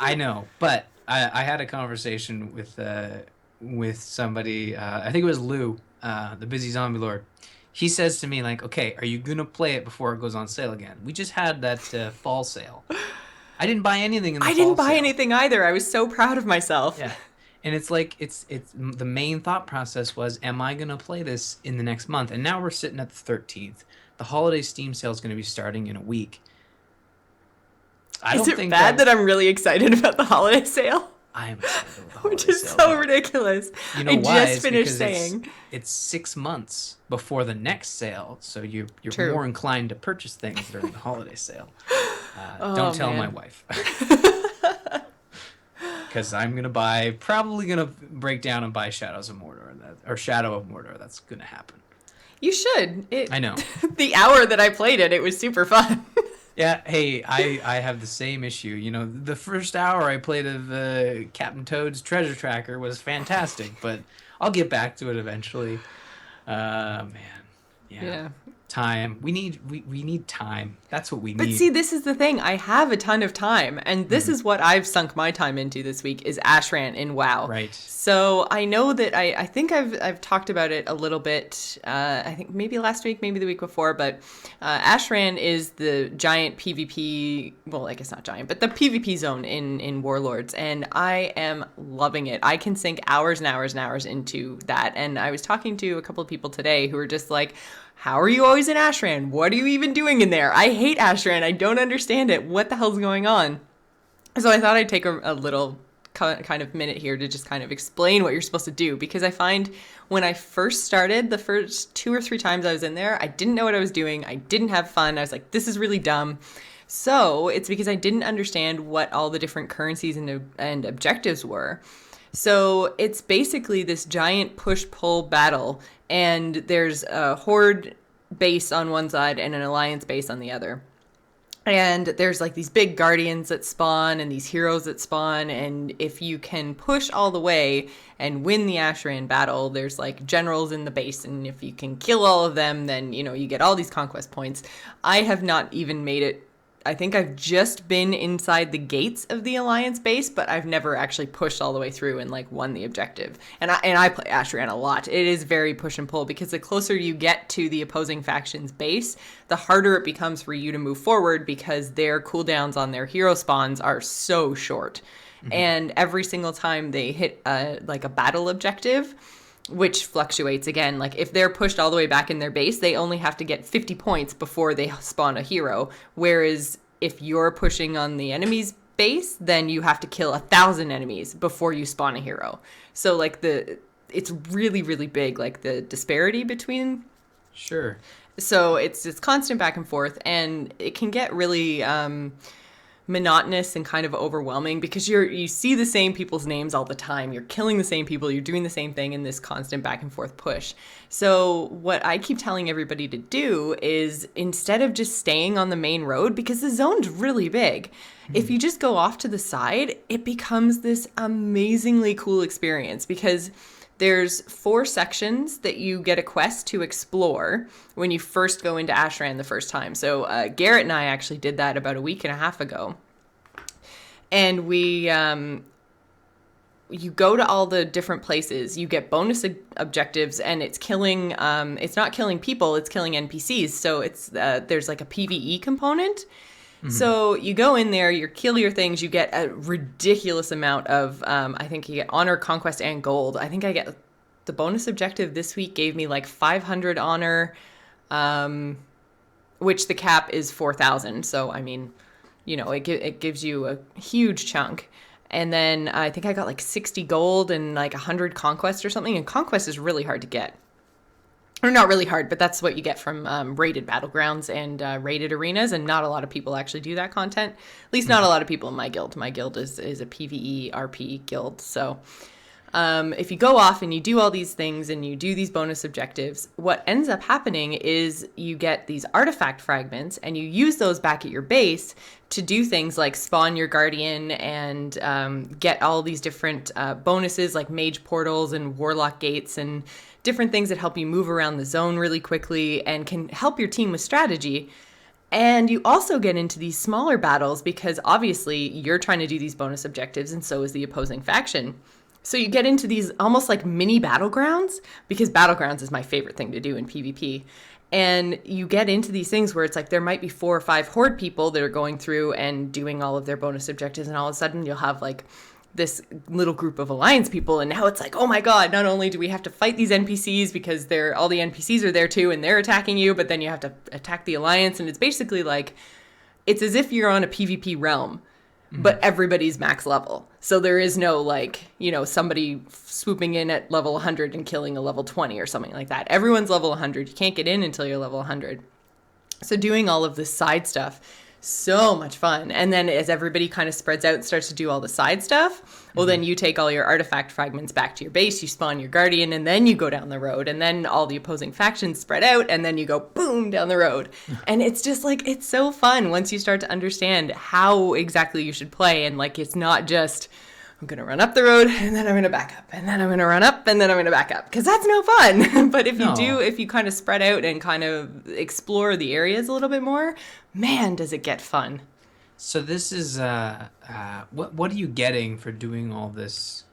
I know, but I had a conversation with somebody, I think it was Lou, the busy zombie lord. He says to me, like, okay, are you gonna play it before it goes on sale again? We just had that fall sale. I didn't buy anything in the fall sale. I didn't buy anything either. I was so proud of myself. Yeah. And it's like, it's the main thought process was, am I gonna play this in the next month? And now we're sitting at the 13th. The holiday Steam sale is gonna be starting in a week. Is it bad that I'm really excited about the holiday sale? I am excited about the holiday Which is sale. so ridiculous. You know I why? just finished saying. It's 6 months before the next sale, so you're more inclined to purchase things during the holiday sale. Don't tell my wife. Because I'm probably gonna break down and buy Shadows of Mordor, or Shadow of Mordor. That's gonna happen. You should. I know. The hour that I played it was super fun. Yeah, hey, I have the same issue. You know, the first hour I played of Captain Toad's Treasure Tracker was fantastic, but I'll get back to it eventually. Man, yeah. Time. We need time. That's what we need. But see, this is the thing. I have a ton of time, and this is what I've sunk my time into this week is Ashran in WoW. Right. So I know that I think I've talked about it a little bit. I think maybe last week, maybe the week before. But Ashran is the giant PvP. Well, I guess not giant, but the PvP zone in Warlords, and I am loving it. I can sink hours and hours and hours into that. And I was talking to a couple of people today who were just like, how are you always in Ashran? What are you even doing in there? I hate Ashran. I don't understand it. What the hell's going on? So I thought I'd take a little kind of minute here to just kind of explain what you're supposed to do, because I find when I first started, the first 2 or 3 times I was in there, I didn't know what I was doing. I didn't have fun. I was like, this is really dumb. So it's because I didn't understand what all the different currencies and objectives were. So it's basically this giant push-pull battle, and there's a horde base on one side and an alliance base on the other. And there's like these big guardians that spawn and these heroes that spawn. And if you can push all the way and win the Ashran battle, there's like generals in the base. And if you can kill all of them, then, you get all these conquest points. I have not even made it. I think I've just been inside the gates of the Alliance base, but I've never actually pushed all the way through and like won the objective. And I play Ashran a lot. It is very push and pull, because the closer you get to the opposing faction's base, the harder it becomes for you to move forward, because their cooldowns on their hero spawns are so short. Mm-hmm. And every single time they hit like a battle objective, which fluctuates again. Like if they're pushed all the way back in their base, they only have to get 50 points before they spawn a hero. Whereas if you're pushing on the enemy's base, then you have to kill 1,000 enemies before you spawn a hero. So like it's really, really big, like the disparity between. Sure. So it's constant back and forth, and it can get really monotonous and kind of overwhelming, because you see the same people's names all the time. You're killing the same people. You're doing the same thing in this constant back and forth push. So what I keep telling everybody to do is, instead of just staying on the main road, because the zone's really big, if you just go off to the side, it becomes this amazingly cool experience, because there's 4 sections that you get a quest to explore when you first go into Ashran the first time. So Garrett and I actually did that about a week and a half ago. And you go to all the different places. You get bonus objectives, and it's killing. It's not killing people; it's killing NPCs. So it's there's like a PvE component. Mm-hmm. So you go in there, you kill your things, you get a ridiculous amount of, I think you get honor, conquest, and gold. I think I get, the bonus objective this week gave me like 500 honor, which the cap is 4,000. So, I mean, it gives you a huge chunk. And then I think I got like 60 gold and like 100 conquest or something. And conquest is really hard to get. Or not really hard, but that's what you get from rated battlegrounds and rated arenas, and not a lot of people actually do that content. At least not a lot of people in my guild. My guild is a PvE RP guild. So if you go off and you do all these things and you do these bonus objectives, what ends up happening is you get these artifact fragments, and you use those back at your base to do things like spawn your guardian and get all these different bonuses like mage portals and warlock gates and different things that help you move around the zone really quickly and can help your team with strategy. And you also get into these smaller battles, because obviously you're trying to do these bonus objectives, and so is the opposing faction. So you get into these almost like mini battlegrounds, because battlegrounds is my favorite thing to do in PvP. And you get into these things where it's like there might be 4 or 5 horde people that are going through and doing all of their bonus objectives, and all of a sudden you'll have like this little group of alliance people, and now it's like, oh my god, not only do we have to fight these NPCs because all the NPCs are there too and they're attacking you, but then you have to attack the alliance. And it's basically like, it's as if you're on a PvP realm, but everybody's max level. So there is no like, somebody swooping in at level 100 and killing a level 20 or something like that. Everyone's level 100. You can't get in until you're level 100. So doing all of this side stuff, so much fun. And then as everybody kind of spreads out and starts to do all the side stuff, well, then you take all your artifact fragments back to your base, you spawn your guardian, and then you go down the road, and then all the opposing factions spread out, and then you go boom down the road. And it's just like, it's so fun once you start to understand how exactly you should play. And like, it's not just, I'm going to run up the road, and then I'm going to back up, and then I'm going to run up, and then I'm going to back up, because that's no fun. But if you kind of spread out and kind of explore the areas a little bit more, man, does it get fun. So this is, what are you getting for doing all this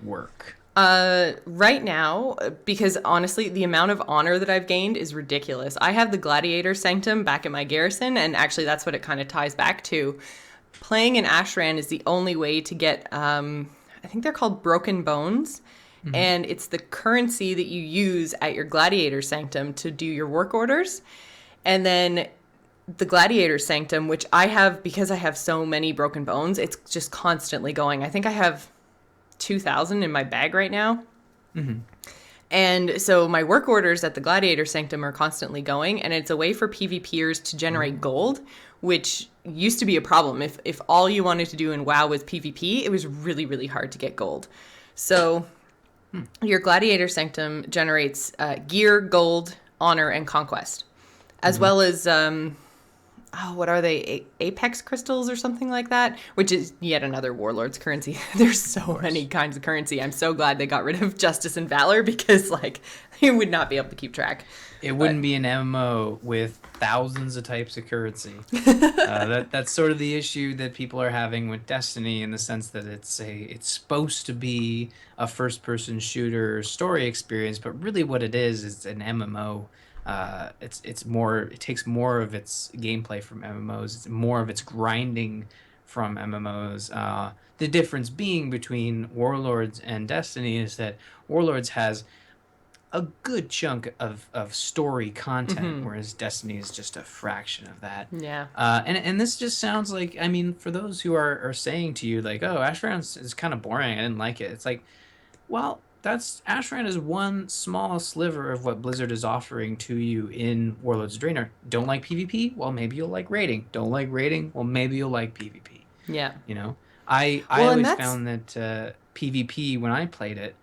work? Right now, because honestly, the amount of honor that I've gained is ridiculous. I have the Gladiator Sanctum back at my garrison, and actually that's what it kind of ties back to. Playing in Ashran is the only way to get, I think they're called Broken Bones. Mhm. and it's the currency that you use at your gladiator sanctum to do your work orders. And then the gladiator sanctum, which I have because I have so many broken bones, it's just constantly going. I think I have 2,000 in my bag right now. Mhm. And so my work orders at the gladiator sanctum are constantly going, and it's a way for PvPers to generate gold, which used to be a problem. If all you wanted to do in WoW was PvP, it was really, really hard to get gold. So your gladiator sanctum generates gear, gold, honor, and conquest, as Mhm. well as what are they? Apex crystals or something like that, which is yet another warlord's currency. There's Of so many course. kinds of currency. I'm so glad they got rid of justice and valor because like you would not be able to keep track. It But wouldn't be an MMO with thousands of types of currency. That's sort of the issue that people are having with Destiny, in the sense that it's supposed to be a first person shooter story experience, but really what it is an MMO. It takes more of its gameplay from MMOs. It's more of its grinding from MMOs. The difference being between Warlords and Destiny is that Warlords has a good chunk of story content, whereas Destiny is just a fraction of that. yeah. And this just sounds like, I mean, for those who are saying to you like, oh, Ashran is kind of boring, I didn't like it. It's like, well, that's Ashran is one small sliver of what Blizzard is offering to you in Warlords of Draenor. Don't like PvP? Well, maybe you'll like raiding. Don't like raiding? Well, maybe you'll like PvP. Yeah. You know, I Well, and always that's found that PvP, when I played it,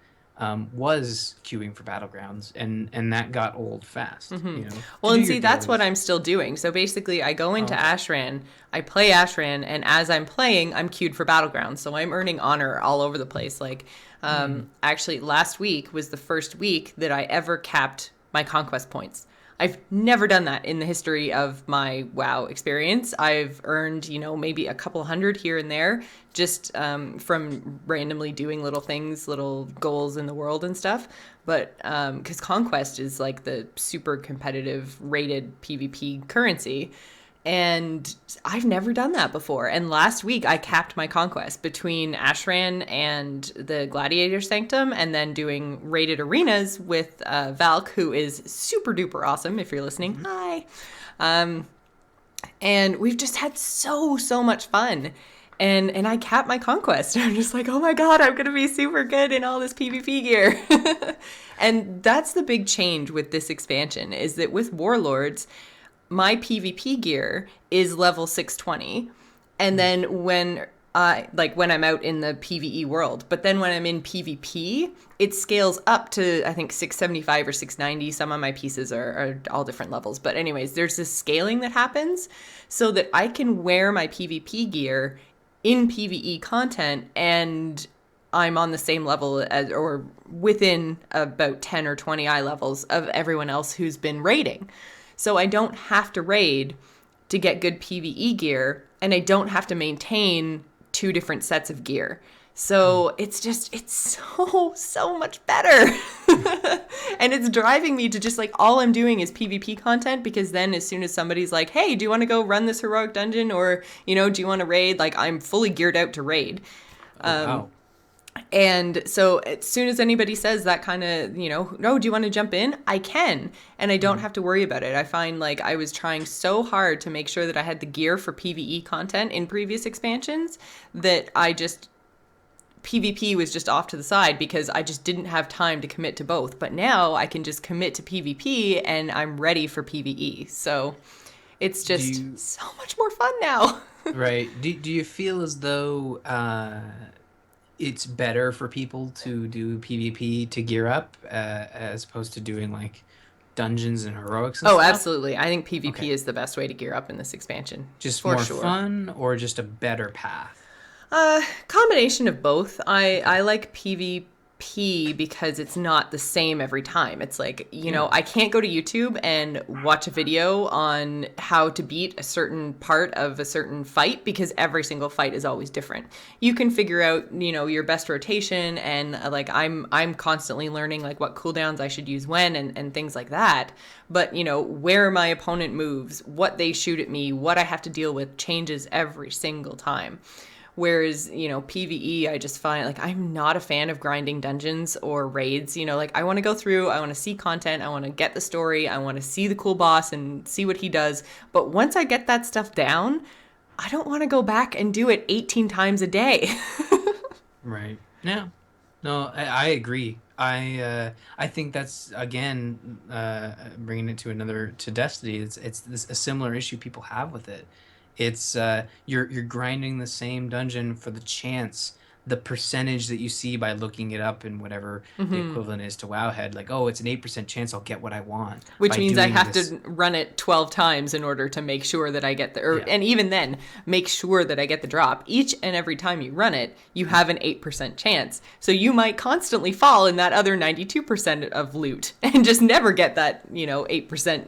was queuing for battlegrounds, and that got old fast. You know, to well, do and your see, that's what dailies. I'm still doing. So basically, I go Oh, into okay. Ashran, I play Ashran, and as I'm playing, I'm queued for battlegrounds. So I'm earning honor all over the place. Like, Hmm. actually, last week was the first week that I ever capped my conquest points. I've never done that in the history of my WoW experience. I've earned, maybe a couple hundred here and there just from randomly doing little things, little goals in the world and stuff. But because Conquest is like the super competitive rated PvP currency. And I've never done that before. And last week I capped my conquest between Ashran and the Gladiator Sanctum, and then doing rated arenas with Valk, who is super duper awesome. If you're listening, Hmm. hi. And we've just had so much fun. And I capped my conquest. I'm just like, oh my god, I'm gonna be super good in all this PvP gear. And that's the big change with this expansion, is that with Warlords, my PvP gear is level 620. And then when I'm out in the PvE world, but then when I'm in PvP, it scales up to I think 675 or 690. Some of my pieces are all different levels. But anyways, there's this scaling that happens so that I can wear my PvP gear in PvE content, and I'm on the same level as, or within about 10 or 20 eye levels of everyone else who's been raiding. So I don't have to raid to get good PvE gear, and I don't have to maintain two different sets of gear. So it's so much better. And it's driving me to just like, all I'm doing is PvP content, because then as soon as somebody's like, hey, do you want to go run this heroic dungeon, or, do you want to raid? Like, I'm fully geared out to raid. Oh, wow. And so as soon as anybody says that kind of, no, do you want to jump in? I can. And I don't Hmm. have to worry about it. I find like I was trying so hard to make sure that I had the gear for PvE content in previous expansions that PvP was just off to the side because I just didn't have time to commit to both. But now I can just commit to PvP and I'm ready for PvE. So it's Do just you so much more fun now. Right? Do you feel as though it's better for people to do PvP to gear up, as opposed to doing like dungeons and heroics and Oh, stuff? absolutely. I think PvP Okay. is the best way to gear up in this expansion, Just for more sure. fun, or just a better path? Combination of both. I Okay. like PvP because it's not the same every time. It's like, Yeah. I can't go to YouTube and watch a video on how to beat a certain part of a certain fight, because every single fight is always different. You can figure out, your best rotation, and like I'm constantly learning like what cooldowns I should use when, and things like that. But, where my opponent moves, what they shoot at me, what I have to deal with changes every single time. Whereas, PvE, I just find like I'm not a fan of grinding dungeons or raids. Like I want to go through, I want to see content, I want to get the story, I want to see the cool boss and see what he does. But once I get that stuff down, I don't want to go back and do it 18 times a day. Right. Yeah. No, I agree. I think that's again bringing it to Destiny. It's a similar issue people have with it. It's you're grinding the same dungeon for the percentage that you see by looking it up in whatever the equivalent is to Wowhead. Like, oh, it's an 8% chance I'll get what I want. Which by means I doing have this. to run it 12 times in order to make sure that I get Yeah. and even then, make sure that I get the drop. Each and every time you run it, you have an 8% chance. So you might constantly fall in that other 92% of loot and just never get that, 8%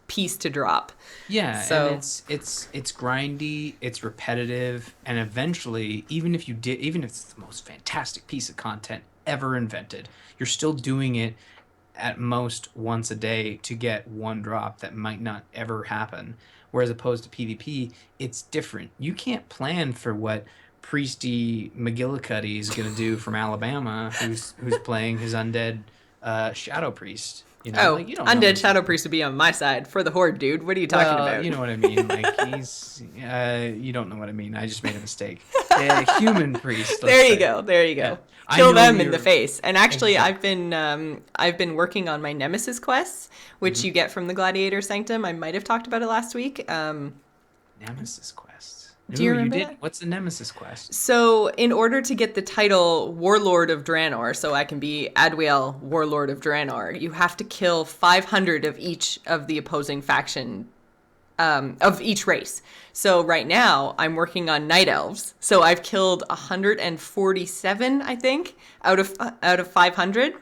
piece to drop. Yeah, So and it's grindy, it's repetitive, and eventually, even if it's the most fantastic piece of content ever invented, you're still doing it at most once a day to get one drop that might not ever happen. Whereas opposed to PvP, it's different. You can't plan for what Priesty McGillicuddy is gonna do from Alabama, who's playing his undead Shadow Priest. Oh, Like you don't know Undead what's Shadow Priest would be on my side for the Horde, dude. What are you talking well, about? you know what I mean. Like you don't know what I mean. I just made a mistake. Human priest. There you go. There you go. Yeah. I Kill know them in the you're- face. And actually, Exactly. I've been working on my Nemesis quests, which you get from the Gladiator Sanctum. I might have talked about it last week. Nemesis quest. Do you Ooh, remember did. that? What's the Nemesis quest? So, in order to get the title Warlord of Draenor, so I can be Adwiel, Warlord of Draenor, you have to kill 500 of each of the opposing faction, of each race. So right now, I'm working on Night Elves. So I've killed 147, I think, out of 500.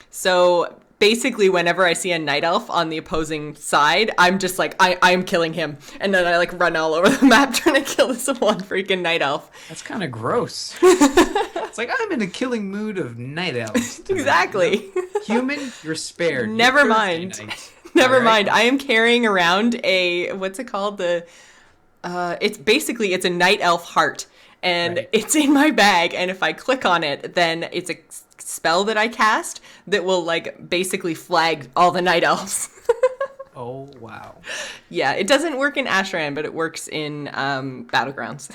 So basically, whenever I see a Night Elf on the opposing side, I'm just like, I'm killing him. And then I like run all over the map trying to kill this one freaking Night Elf. That's kind of gross. It's like I'm in a killing mood of night elves. tonight, Exactly. Human, you're spared. Never Your Thursday mind. night. Never All right? mind. I am carrying around what's it called? It's a Night Elf heart. And Right. it's in my bag. And if I click on it, then it's a spell that I cast that will like basically flag all the Night Elves. Oh wow. Yeah, it doesn't work in Ashran, but it works in Battlegrounds.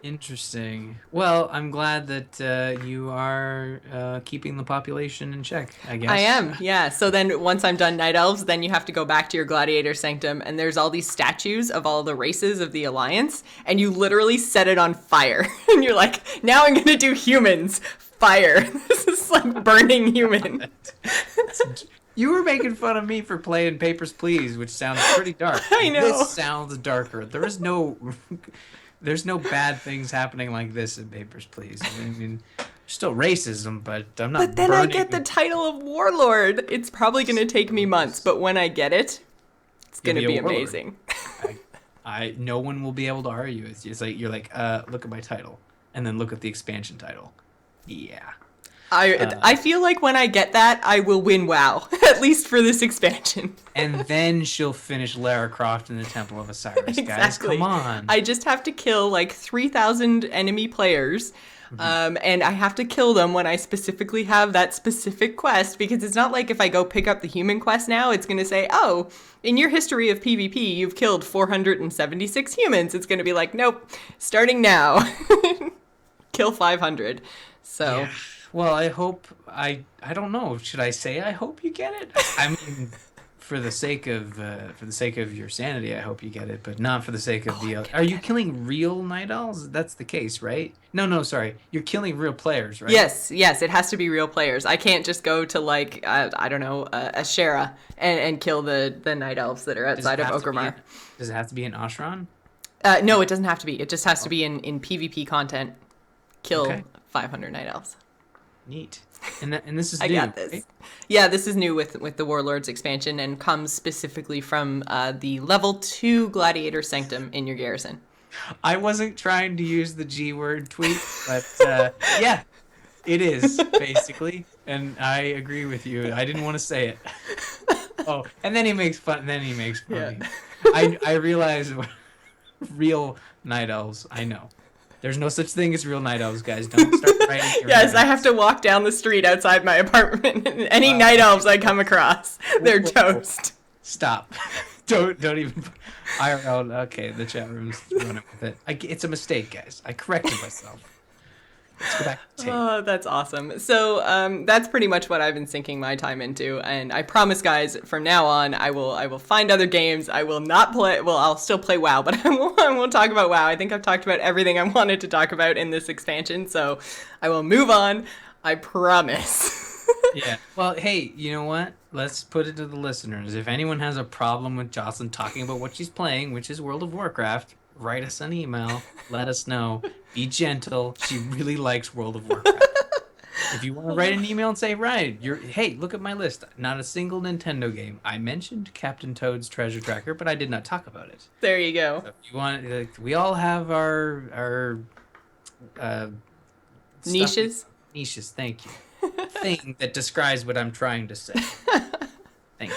Interesting. Well, I'm glad that you are keeping the population in check, I guess. I am, yeah. So then once I'm done Night Elves, then you have to go back to your Gladiator Sanctum, and there's all these statues of all the races of the Alliance, and you literally set it on fire. And you're like, now I'm going to do humans. Fire. This is like burning human. You were making fun of me for playing Papers, Please, which sounds pretty dark. I know. This sounds darker. There's no bad things happening like this in Papers, Please. I mean, still racism, but I'm not. But then I burning get the title of Warlord. It's probably going to take me months, but when I get it, it's going to You'll be be a warlord. amazing. No one will be able to argue. It's like you're like, look at my title, and then look at the expansion title. Yeah. I feel like when I get that, I will win WoW, at least for this expansion. And then she'll finish Lara Croft in the Temple of Osiris, guys. Exactly. Come on. I just have to kill like 3,000 enemy players. And I have to kill them when I specifically have that specific quest, because it's not like if I go pick up the human quest now, it's going to say, oh, in your history of PvP, you've killed 476 humans. It's going to be like, nope, starting now. Kill 500. So. Yeah. Well, I hope I don't know. Should I say I hope you get it? I mean, for the sake of your sanity, I hope you get it, but not for the sake of the. Are you killing real night owls? That's the case, right? No, sorry. You're killing real players, right? Yes, it has to be real players. I can't just go to like I don't know, Ashera and kill the night elves that are outside of Orgrimmar. Does it have to be in Ashran? No, it doesn't have to be. It just has to be in PvP content. Kill Okay. 500 night elves. Neat. And this is I new, got this. right? Yeah, this is new with the Warlords expansion and comes specifically from the level 2 Gladiator Sanctum in your garrison. I wasn't trying to use the G word tweet, but yeah, it is basically, and I agree with you. I didn't want to say it. Oh, and then he makes fun. Of me. I realize real night elves. I know. There's no such thing as real night elves, guys. Don't start writing your Yes, I notes. have to walk down the street outside my apartment. Any night elves I come across, they're Whoa. toast. Stop. Don't even. IRL. Okay, the chat room's running with it. It's a mistake, guys. I corrected myself. Let's go back to tape. Oh, that's awesome. So that's pretty much what I've been sinking my time into, and I promise, guys, from now on, I will find other games. I will not play. Well, I'll still play WoW, but I won't talk about WoW. I think I've talked about everything I wanted to talk about in this expansion, so I will move on. I promise. Yeah. Well, hey, you know what? Let's put it to the listeners. If anyone has a problem with Jocelyn talking about what she's playing, which is World of Warcraft, write us an email. Let us know. Be gentle. She really likes World of Warcraft. If you want to write an email and say, Ryan, hey, look at my list. Not a single Nintendo game. I mentioned Captain Toad's Treasure Tracker, but I did not talk about it. There you go. So if you want, we all have our Niches. Niches. Thank you. Thing that describes what I'm trying to say. Thank you.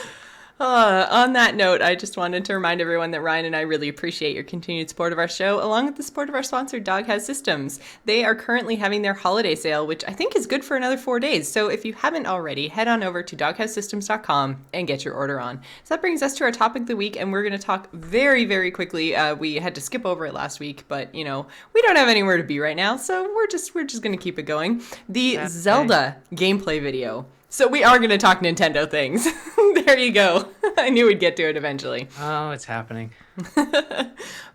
On that note, I just wanted to remind everyone that Ryan and I really appreciate your continued support of our show, along with the support of our sponsor, Doghouse Systems. They are currently having their holiday sale, which I think is good for another 4 days. So if you haven't already, head on over to doghousesystems.com and get your order on. So that brings us to our topic of the week, and we're going to talk very, very quickly. We had to skip over it last week, but we don't have anywhere to be right now, so we're just going to keep it going. The Zelda gameplay video. So we are going to talk Nintendo things. There you go. I knew we'd get to it eventually. Oh, it's happening.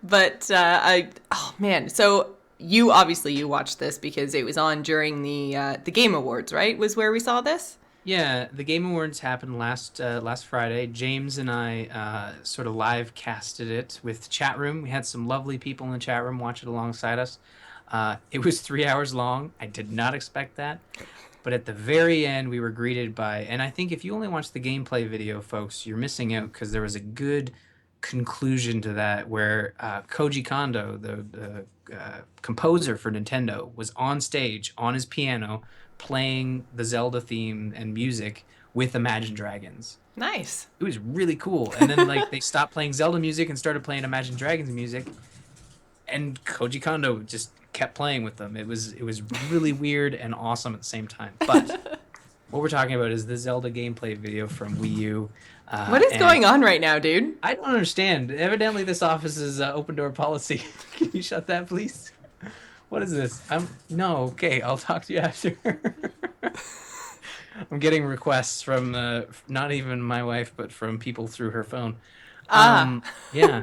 But oh man. So you watched this because it was on during the Game Awards, right? Was where we saw this. Yeah, the Game Awards happened last Friday. James and I sort of live casted it with chat room. We had some lovely people in the chat room watch it alongside us. It was 3 hours long. I did not expect that. But at the very end, we were greeted by, and I think if you only watch the gameplay video, folks, you're missing out because there was a good conclusion to that where Koji Kondo, the composer for Nintendo, was on stage on his piano playing the Zelda theme and music with Imagine Dragons. Nice. It was really cool. And then they stopped playing Zelda music and started playing Imagine Dragons music, and Koji Kondo just kept playing with them. It was really weird and awesome at the same time. But what we're talking about is the Zelda gameplay video from Wii U. What is going on right now, dude? I don't understand. Evidently, this office is open door policy. Can you shut that, please? What is this? No. Okay, I'll talk to you after. I'm getting requests from not even my wife, but from people through her phone. Yeah.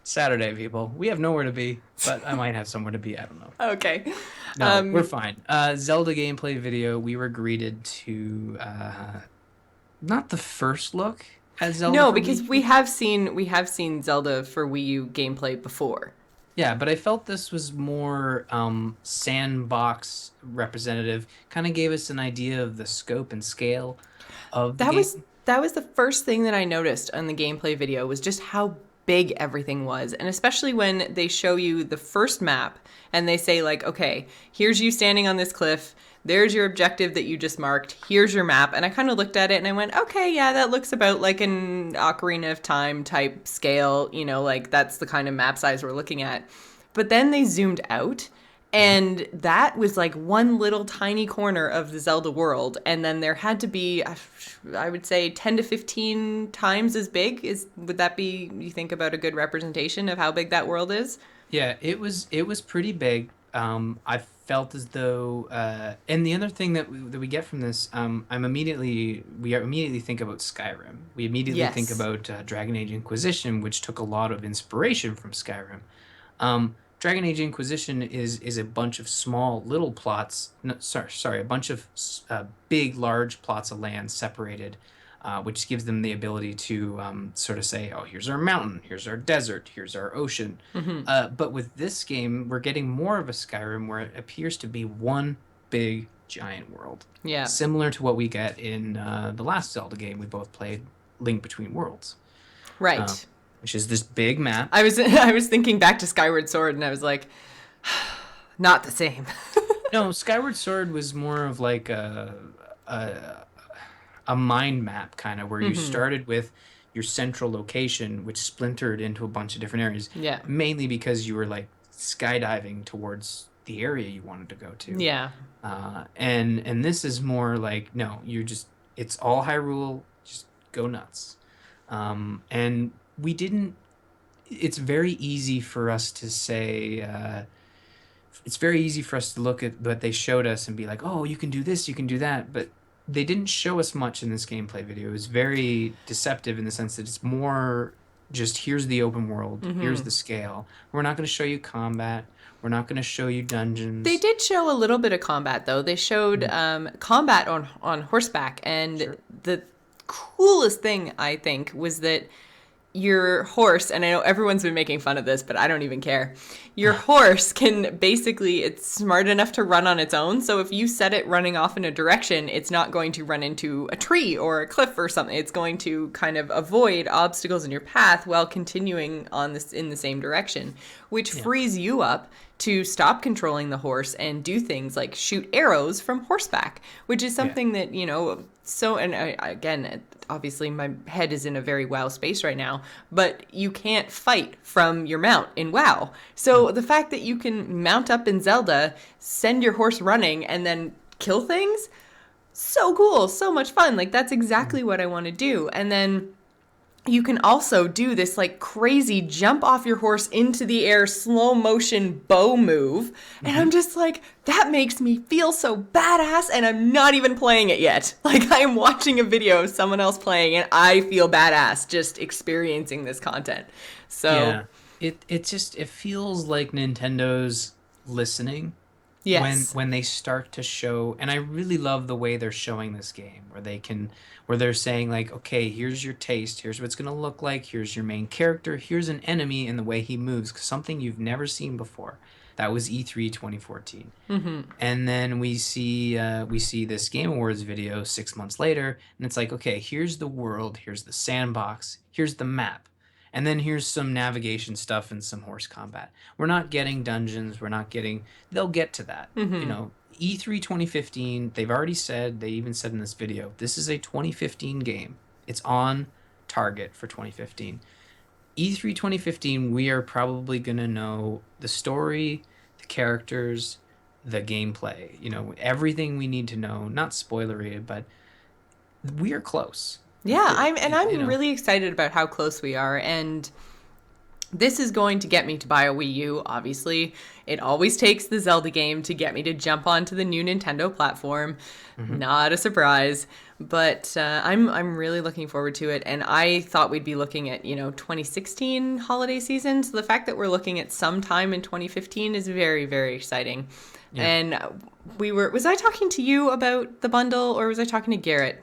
Saturday, people. We have nowhere to be, but I might have somewhere to be. I don't know. Okay. No, we're fine. Zelda gameplay video. We were greeted to not the first look at Zelda. No, because we have seen Zelda for Wii U gameplay before. Yeah, but I felt this was more sandbox representative. Kind of gave us an idea of the scope and scale of the game. That was the first thing that I noticed on the gameplay video, was just how big everything was. And especially when they show you the first map and they say okay, here's you standing on this cliff, there's your objective that you just marked, here's your map. And I kind of looked at it and I went, okay, yeah, that looks about like an Ocarina of Time type scale, that's the kind of map size we're looking at. But then they zoomed out, and that was like one little tiny corner of the Zelda world. And then there had to be, I would say, 10 to 15 times as big. Would that be, you think, about a good representation of how big that world is? Yeah, it was pretty big. I felt as though, and the other thing that we get from this, we immediately think about Skyrim. We immediately think about Dragon Age Inquisition, which took a lot of inspiration from Skyrim. Dragon Age Inquisition is a bunch of small little plots. No, sorry, a bunch of big, large plots of land separated, which gives them the ability to sort of say, oh, here's our mountain, here's our desert, here's our ocean. Mm-hmm. But with this game, we're getting more of a Skyrim where it appears to be one big, giant world. Yeah. Similar to what we get in the last Zelda game we both played, Link Between Worlds. Right. Which is this big map. I was thinking back to Skyward Sword, and I was like, not the same. No, Skyward Sword was more of like a mind map kind of, where you started with your central location, which splintered into a bunch of different areas. Yeah. Mainly because you were like skydiving towards the area you wanted to go to. Yeah. And this is more like, no, it's all Hyrule, just go nuts. And we didn't. It's very easy for us to say. It's very easy for us to look at what they showed us and be like, oh, you can do this, you can do that, but they didn't show us much in this gameplay video. It was very deceptive in the sense that it's more just here's the open world, here's the scale. We're not going to show you combat. We're not going to show you dungeons. They did show a little bit of combat, though. They showed combat on horseback, and the coolest thing, I think, was that your horse, and I know everyone's been making fun of this, but I don't even care. Your horse can basically, it's smart enough to run on its own. So if you set it running off in a direction, it's not going to run into a tree or a cliff or something. It's going to kind of avoid obstacles in your path while continuing on this in the same direction, which frees you up to stop controlling the horse and do things like shoot arrows from horseback, which is something that, you know, so, and again, obviously my head is in a very WoW space right now, but you can't fight from your mount in WoW. So the fact that you can mount up in Zelda, send your horse running, and then kill things, so cool, so much fun. Like, that's exactly what I want to do. And then you can also do this like crazy jump off your horse into the air, slow motion bow move. And I'm just like, that makes me feel so badass, and I'm not even playing it yet. Like, I am watching a video of someone else playing and I feel badass just experiencing this content. So it just, it feels like Nintendo's listening. Yes. When they start to show, and I really love the way they're showing this game, where they're saying like, okay, here's your taste, here's what it's gonna look like, here's your main character, here's an enemy and the way he moves, something you've never seen before. That was E3 2014. And then we see this Game Awards video 6 months later, and it's like, okay, here's the world, here's the sandbox, here's the map. And then here's some navigation stuff and some horse combat. We're not getting dungeons. They'll get to that. You know, E3 2015, they've already said, they even said in this video, this is a 2015 game. It's on target for 2015. E3 2015, we are probably going to know the story, the characters, the gameplay, you know, everything we need to know. Not spoilery, but we are close. Yeah, I'm really excited about how close we are, and this is going to get me to buy a Wii U, obviously. It always takes the Zelda game to get me to jump onto the new Nintendo platform. Not a surprise, but I'm really looking forward to it, and I thought we'd be looking at, 2016 holiday season, so the fact that we're looking at sometime in 2015 is very, very exciting. Yeah. And was I talking to you about the bundle, or was I talking to Garrett?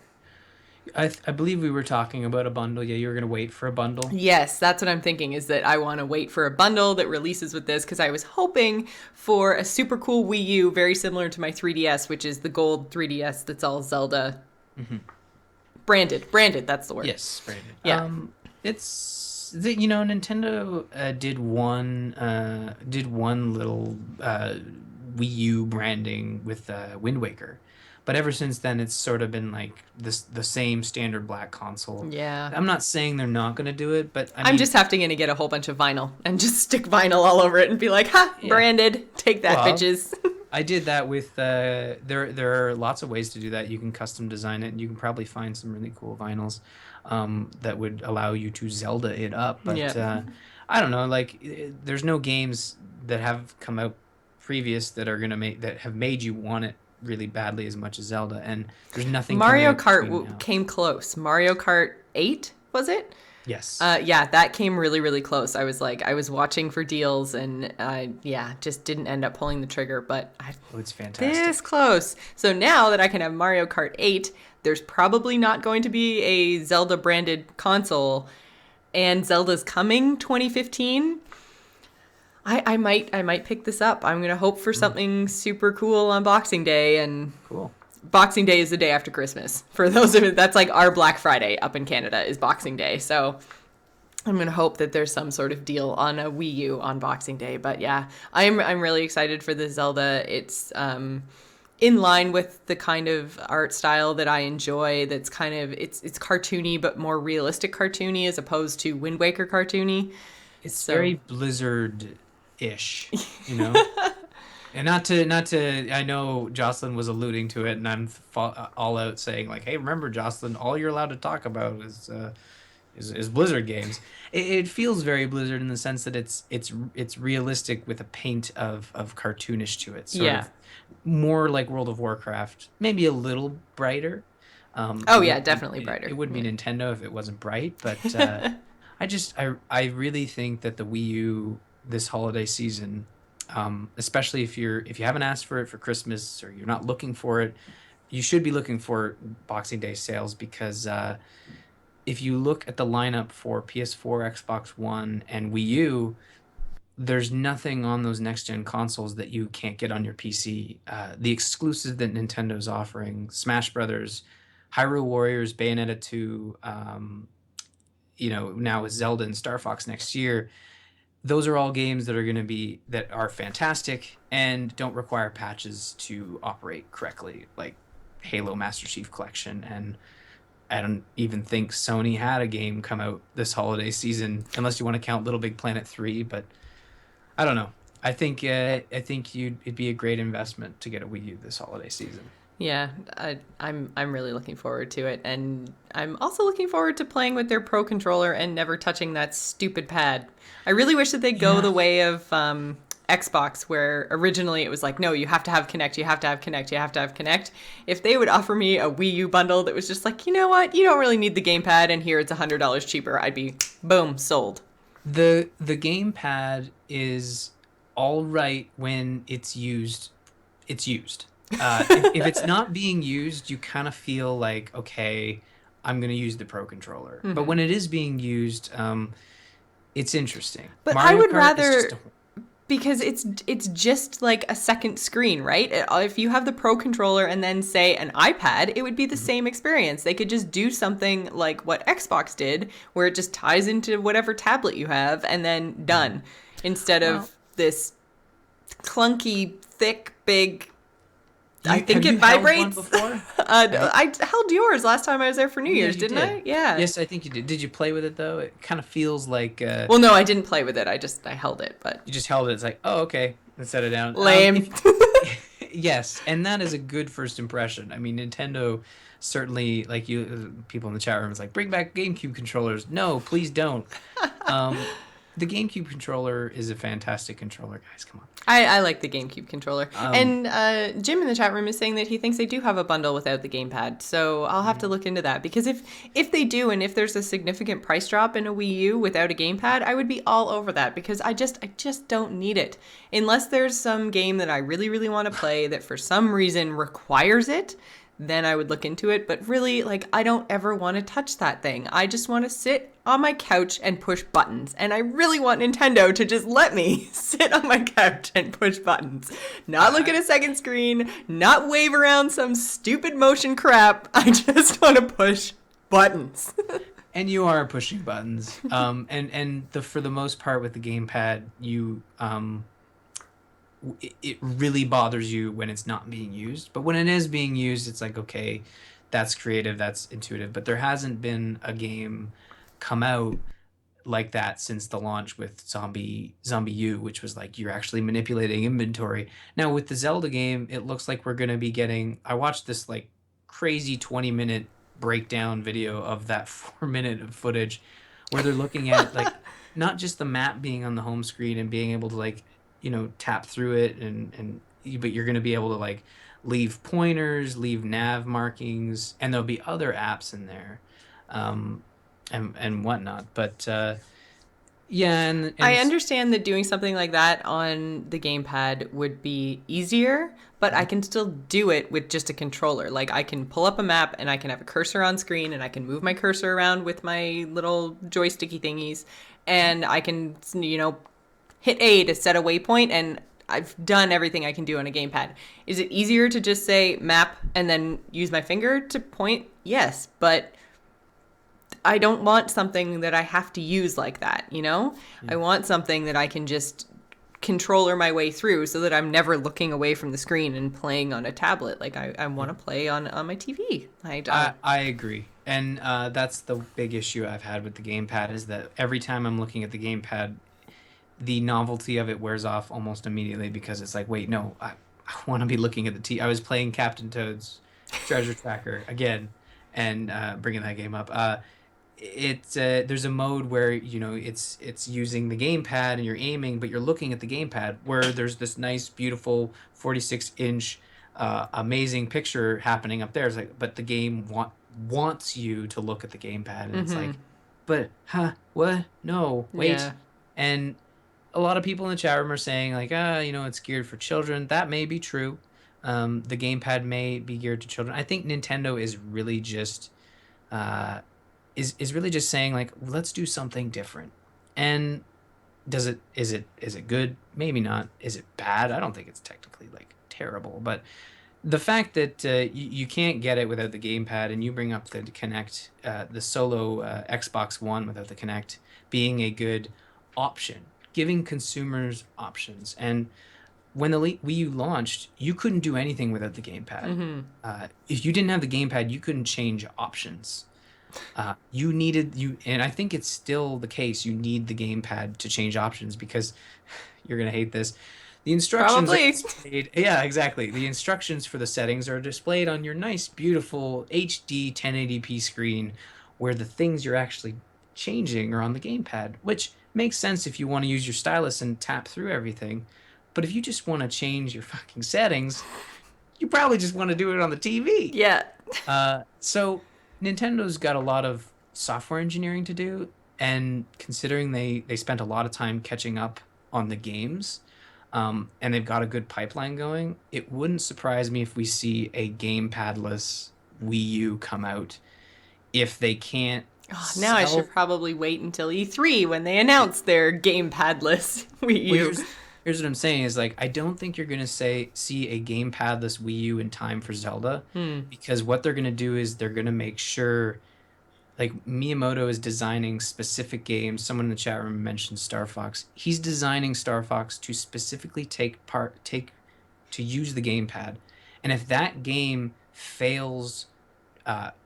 I believe we were talking about a bundle. Yeah, you were going to wait for a bundle. Yes, that's what I'm thinking, is that I want to wait for a bundle that releases with this, because I was hoping for a super cool Wii U, very similar to my 3DS, which is the gold 3DS that's all Zelda. Branded, that's the word. Yes, branded. Yeah. Nintendo did one little Wii U branding with Wind Waker. But ever since then, it's sort of been like the same standard black console. Yeah. I'm not saying they're not going to do it, but I'm just going to get a whole bunch of vinyl and just stick vinyl all over it and be like, ha, branded. Take that, bitches. I did that with, there are lots of ways to do that. You can custom design it, and you can probably find some really cool vinyls that would allow you to Zelda it up. But I don't know, like, there's no games that have come out previous that are that have made you want it really badly as much as Zelda, and there's nothing. Mario Kart came close. Mario Kart 8, was it? Yes. Yeah, that came really, really close. I was watching for deals, and just didn't end up pulling the trigger, but it's fantastic. This close. So now that I can have Mario Kart 8, there's probably not going to be a Zelda branded console, and Zelda's coming 2015. I might pick this up. I'm going to hope for something super cool on Boxing Day, and cool. Boxing Day is the day after Christmas. For those of you, that's like our Black Friday up in Canada is Boxing Day. So I'm going to hope that there's some sort of deal on a Wii U on Boxing Day. But yeah, I'm really excited for the Zelda. It's in line with the kind of art style that I enjoy. That's kind of, it's cartoony, but more realistic cartoony as opposed to Wind Waker cartoony. It's very Blizzard ish, you know. And not to I know Jocelyn was alluding to it, and I'm all out saying like, hey, remember, Jocelyn, all you're allowed to talk about is Blizzard games. It feels very Blizzard in the sense that it's realistic with a paint of cartoonish to it, sort Yeah. of more like World of Warcraft, maybe a little brighter. Oh It yeah, would be definitely brighter. it would be Yeah. Nintendo if it wasn't bright, but I really think that the Wii U this holiday season, especially if you haven't asked for it for Christmas or you're not looking for it, you should be looking for Boxing Day sales because if you look at the lineup for PS4, Xbox One, and Wii U, there's nothing on those next gen consoles that you can't get on your PC. The exclusive that Nintendo's offering, Smash Brothers, Hyrule Warriors, Bayonetta 2, now with Zelda and Star Fox next year, those are all games that are fantastic and don't require patches to operate correctly, like Halo Master Chief Collection. And I don't even think Sony had a game come out this holiday season, unless you want to count Little Big Planet 3. But I don't know. I think it'd be a great investment to get a Wii U this holiday season. Yeah, I'm really looking forward to it, and I'm also looking forward to playing with their Pro controller and never touching that stupid pad. I really wish that they'd go Yeah. the way of Xbox, where originally it was like, no, you have to have Kinect, you have to have Kinect, you have to have Kinect. If they would offer me a Wii U bundle that was just like, you know what, you don't really need the gamepad, and here it's $100 cheaper, I'd be boom sold. The gamepad is all right when it's used. It's used. If it's not being used, you kind of feel like, okay, I'm gonna use the Pro controller. But when it is being used, it's interesting. But I Mario would Kart is just rather, because it's just like a second screen, right? If you have the Pro controller and then say an iPad, it would be the same experience. They could just do something like what Xbox did, where it just ties into whatever tablet you have and then done, instead well, of this clunky, thick, big. I think have it you held one vibrates. before? I held yours last time I was there for New Oh, yeah, Year's, you didn't did. I? Yeah. Yes, I think you did. Did you play with it though? It kind of feels like Well, no, I didn't play with it. I held it, but you just held it. It's like, oh, okay, and set it down. lame. Yes, and that is a good first impression. I mean, Nintendo certainly, like people in the chat room is like, bring back GameCube controllers. No, please don't. Um, the GameCube controller is a fantastic controller, guys. Come on. I like the GameCube controller. Um, And Jim in the chat room is saying that he thinks they do have a bundle without the gamepad. So I'll have to look into that, because if they do, and if there's a significant price drop in a Wii U without a gamepad, I would be all over that, because I just don't need it. Unless there's some game that I really, really want to play that for some reason requires it, then I would look into it. But really, like, I don't ever want to touch that thing. I just want to sit on my couch and push buttons. And I really want Nintendo to just let me sit on my couch and push buttons. Not look at a second screen, not wave around some stupid motion crap. I just want to push buttons. and you are pushing buttons. And for the most part with the gamepad, it really bothers you when it's not being used. But when it is being used, it's like, okay, that's creative, that's intuitive. But there hasn't been a game come out like that since the launch with Zombie U, which was like you're actually manipulating inventory. Now with the Zelda game, it looks like we're going to be getting. I watched this like crazy 20-minute breakdown video of that 4 minute of footage where they're looking at like not just the map being on the home screen and being able to like tap through it but you're going to be able to like leave pointers, leave nav markings, and there'll be other apps in there and whatnot. But yeah, and I understand that doing something like that on the gamepad would be easier, but I can still do it with just a controller. Like, I can pull up a map and I can have a cursor on screen and I can move my cursor around with my little joysticky thingies, and I can, hit A to set a waypoint, and I've done everything I can do on a gamepad. Is it easier to just say map and then use my finger to point? Yes, but I don't want something that I have to use like that, I want something that I can just controller my way through so that I'm never looking away from the screen and playing on a tablet. Like, I want to play on my TV. I agree. And that's the big issue I've had with the gamepad, is that every time I'm looking at the gamepad, the novelty of it wears off almost immediately because it's like, wait, no, I want to be looking at the I was playing Captain Toad's Treasure Tracker again, and bringing that game up. There's a mode where it's using the gamepad and you're aiming, but you're looking at the gamepad where there's this nice, beautiful 46-inch, amazing picture happening up there. It's like, but the game wants you to look at the gamepad, and it's like, but what? No, wait. Yeah. And a lot of people in the chat room are saying like, it's geared for children. That may be true. The gamepad may be geared to children. I think Nintendo is really just is really just saying like, let's do something different. And is it good? Maybe not. Is it bad? I don't think it's technically like terrible, but the fact that you can't get it without the gamepad, and you bring up the Kinect, the solo Xbox One without the Kinect being a good option, giving consumers options. And when the Wii U launched, you couldn't do anything without the gamepad. If you didn't have the gamepad, you couldn't change options. And I think it's still the case. You need the gamepad to change options because you're gonna hate this. The instructions Probably. are displayed. Yeah, exactly. The instructions for the settings are displayed on your nice, beautiful HD 1080p screen, where the things you're actually changing are on the gamepad, which makes sense if you want to use your stylus and tap through everything. But if you just want to change your fucking settings, you probably just want to do it on the TV. Yeah. So Nintendo's got a lot of software engineering to do, and considering they spent a lot of time catching up on the games, and they've got a good pipeline going, it wouldn't surprise me if we see a gamepadless Wii U come out if they can't. Now I should probably wait until E3 when they announce their gamepadless Wii U. Well, here's what I'm saying is like, I don't think you're going to see a gamepadless Wii U in time for Zelda, because what they're going to do is they're going to make sure, like Miyamoto is designing specific games. Someone in the chat room mentioned Star Fox. He's designing Star Fox to specifically to use the gamepad. And if that game fails,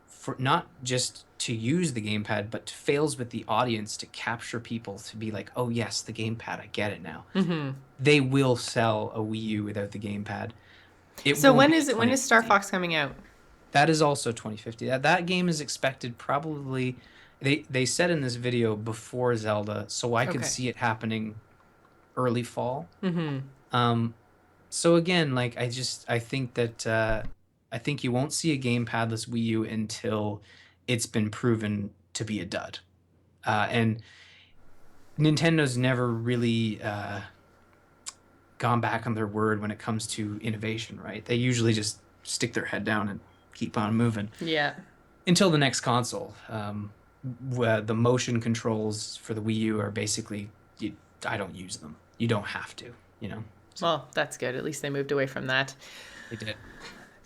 for not just to use the gamepad, but fails with the audience to capture people to be like, oh yes, the gamepad, I get it now. They will sell a Wii U without the gamepad. So when is Star Fox coming out? That is also 2050. That game is expected probably. They said in this video before Zelda, so I could see it happening early fall. So again, like I think that I think you won't see a gamepadless Wii U until it's been proven to be a dud. And Nintendo's never really gone back on their word when it comes to innovation, right? They usually just stick their head down and keep on moving. Yeah. Until the next console. The motion controls for the Wii U are basically, I don't use them. You don't have to, Well, that's good. At least they moved away from that. They did.